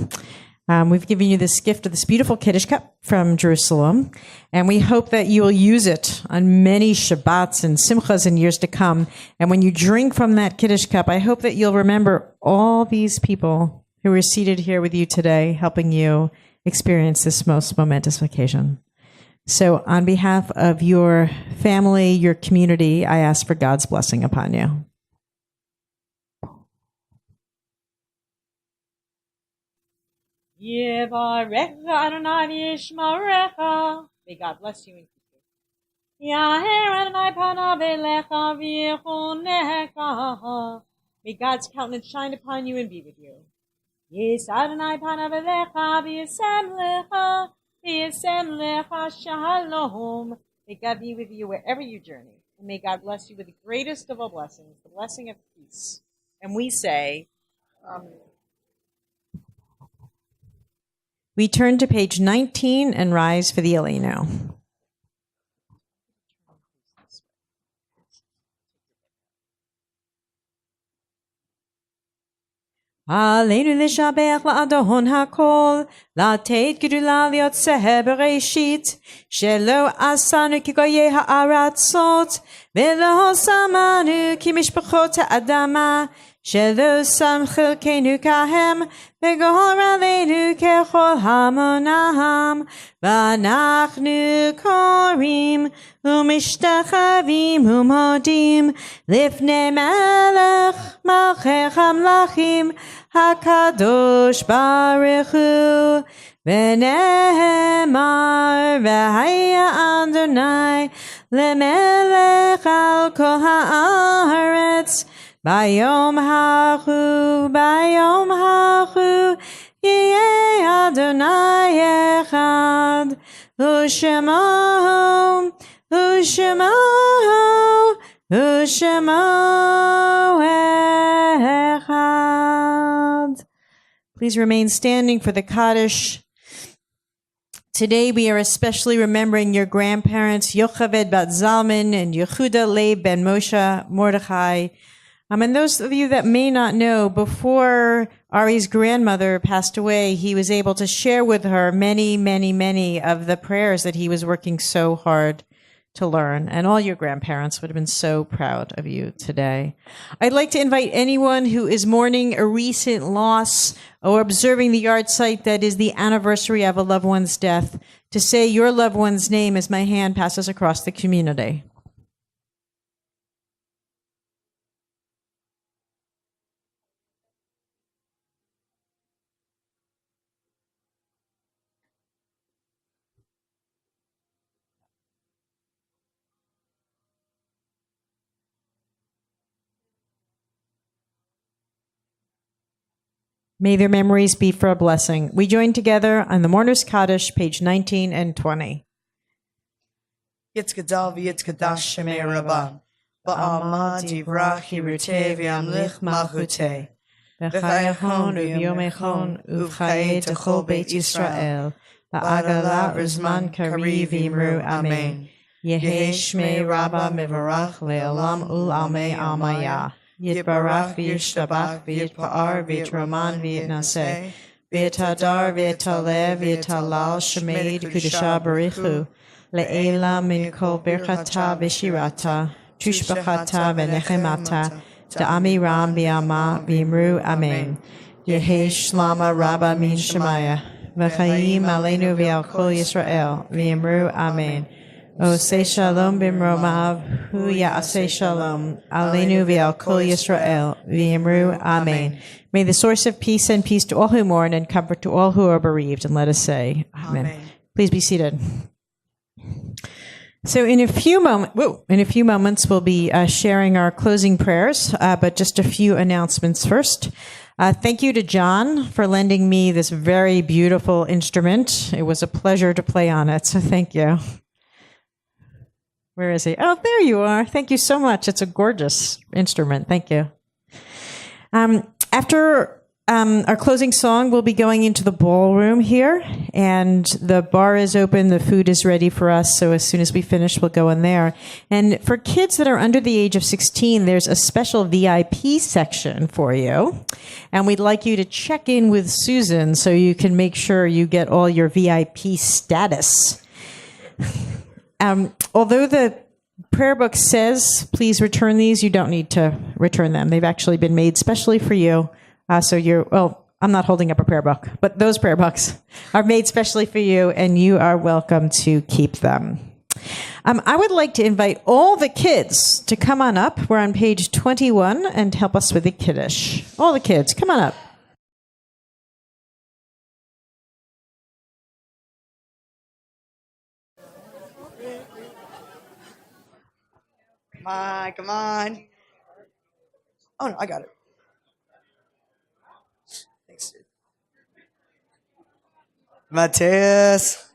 We've given you this gift of this beautiful Kiddush cup from Jerusalem. And we hope that you will use it on many Shabbats and Simchas in years to come. And when you drink from that Kiddush cup, I hope that you'll remember all these people who are seated here with you today, helping you experience this most momentous occasion. So on behalf of your family, your community, I ask for God's blessing upon you. Yevarecha Adonai v'yishmarecha. May God bless you and keep you. Yaher Adonai panav elecha v'yichunecha. May God's countenance shine upon you and be with you. Yis Adonai panav elecha v'yisem lecha. May God be with you wherever you journey. And may God bless you with the greatest of all blessings, the blessing of peace. And we say, Amen. We turn to page 19 and rise for the Eleno. עלינו לשבח לאדון הכל, לתת גדולה ליוצא בראשית, שלא עשנו כגויי הארצות, ולא שמנו כמשפחות האדמה, שלא שם חלקנו כהם, וגורל עלינו ככל המונם, ואנחנו קוראים ומשתחווים ומודים לפני מלך מלכי המלכים הקדוש ברוך הוא, ונאמר והיה אדוני למלך על כל הארץ, ביום ההוא יהיה אדוני אחד, ושמו אחד. Please remain standing for the Kaddish. Today we are especially remembering your grandparents, Yocheved Bat Zalman and Yehuda Leib Ben Moshe Mordechai. And those of you that may not know, before Ari's grandmother passed away, he was able to share with her many, many, many of the prayers that he was working so hard to learn. And all your grandparents would have been so proud of you today. I'd like to invite anyone who is mourning a recent loss or observing the yard site that is the anniversary of a loved one's death to say your loved one's name as my hand passes across the community. May their memories be for a blessing. We join together on the Mourner's Kaddish, page 19 and 20. Yitzgadal v'yitzgadash shemei Rabbah, ba'alma divrach yiruteh v'yamlich malchuteh, v'chayachon u'vyomechon uv'chaye techol beit Yisrael ba'agala uzman kari v'imru amen. Yehi shmei rabba mevarach le'olam ul'amei amaya. Yitbarach v'yishtabach v'yitpa'ar v'yitroman v'yitnaseh v'yitadar v'yitaleh v'yitalal shmeid kudusha barichu le'ela min kol birchata v'shirata tushbachata v'nechemata da'ami ram v'yama v'imru amen. Yehi shlama rabba min shemaya v'chayim aleinu v'al kol Yisrael v'imru amen. Oseh shalom b'mromav hu ya'aseh shalom aleinu v'al kol Yisrael v'imru amen. May the source of peace and peace to all who mourn and comfort to all who are bereaved. And let us say, Amen. Please be seated. So in a few moments, we'll be sharing our closing prayers, but just a few announcements first. Thank you to John for lending me this very beautiful instrument. It was a pleasure to play on it, so thank you. Where is he? Oh, there you are. Thank you so much. It's a gorgeous instrument. Thank you. After our closing song, we'll be going into the ballroom here, and the bar is open. The food is ready for us, so as soon as we finish, we'll go in there. And for kids that are under the age of 16, there's a special VIP section for you, and we'd like you to check in with Susan so you can make sure you get all your VIP status. Although the prayer book says, please return these, you don't need to return them. They've actually been made specially for you. I'm not holding up a prayer book, but those prayer books are made specially for you, and you are welcome to keep them. I would like to invite all the kids to come on up. We're on page 21 and help us with the Kiddush. All the kids, come on up. Come on. Oh, no, I got it. Thanks, dude. Matthias.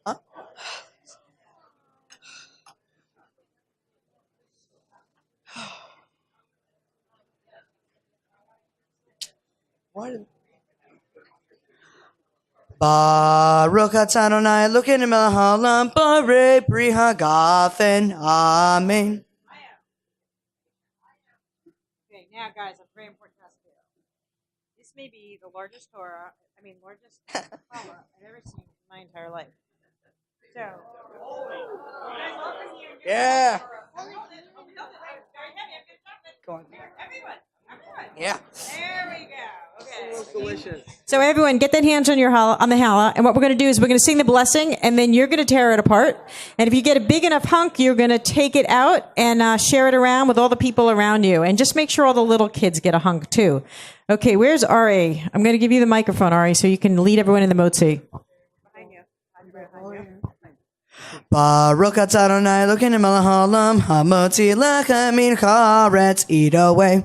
Huh? What? Baruch atah Adonai Elokeinu melech haolam borei pri hagafen. Amen. Okay, now guys, a very important task here. This may be the largest largest challah I've ever seen in my entire life. So, Yeah. Go on. Everyone. Yeah. There we go. Okay. It was delicious. So everyone, get that hands on your on the challah, and what we're going to do is we're going to sing the blessing, and then you're going to tear it apart. And if you get a big enough hunk, you're going to take it out and share it around with all the people around you, and just make sure all the little kids get a hunk too. Okay, where's Ari? I'm going to give you the microphone, Ari, so you can lead everyone in the motzi. Baruch atah Adonai Elokeinu melech haolam hamotzi lechem min haaretz. Eat away.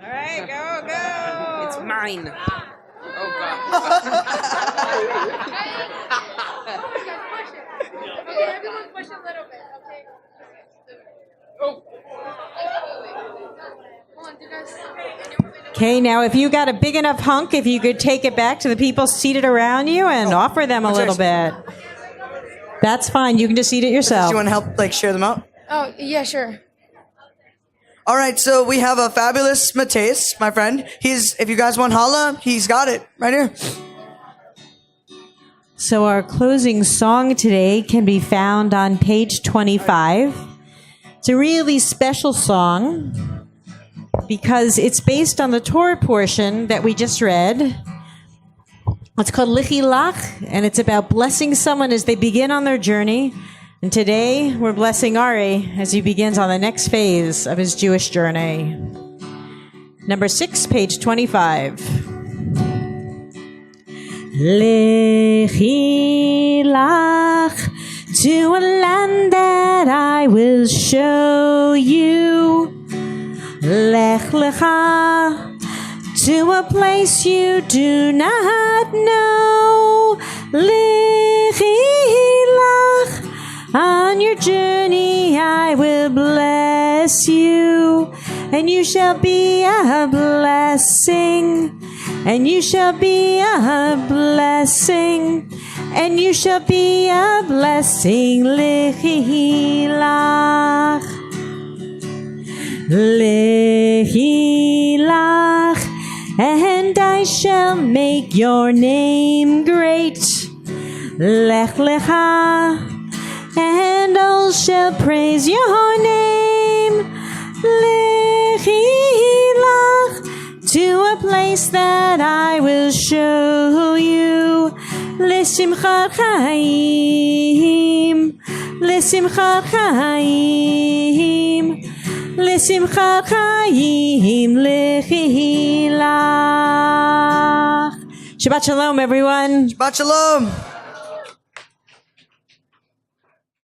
All right, go. It's mine. Oh, God. Okay, everyone push a little bit, okay? Oh. Come on, you guys. Okay, now if you got a big enough hunk, if you could take it back to the people seated around you and offer them a little bit. That's fine. You can just eat it yourself. Do you want to help, share them out? Oh, yeah, sure. All right, so we have a fabulous Matthias, my friend. If you guys want challah, he's got it right here. So our closing song today can be found on page 25. It's a really special song because it's based on the Torah portion that we just read. It's called Lichi Lach, and it's about blessing someone as they begin on their journey. And today, we're blessing Ari as he begins on the next phase of his Jewish journey. Number 6, page 25. Lechi lach to a land that I will show you. Lech lecha to a place you do not know. Lechi lach, on your journey I will bless bless you, and you shall be a blessing, and you shall be a blessing, and you shall be a blessing. Lechilach, lechilach, and I shall make your name great. Lech lecha, and all shall praise your name. Lechilach, to a place that I will show you. L'simchat chaim, l'simchat chaim, l'simchat chaim, lechilach. Shabbat shalom, everyone. Shabbat shalom.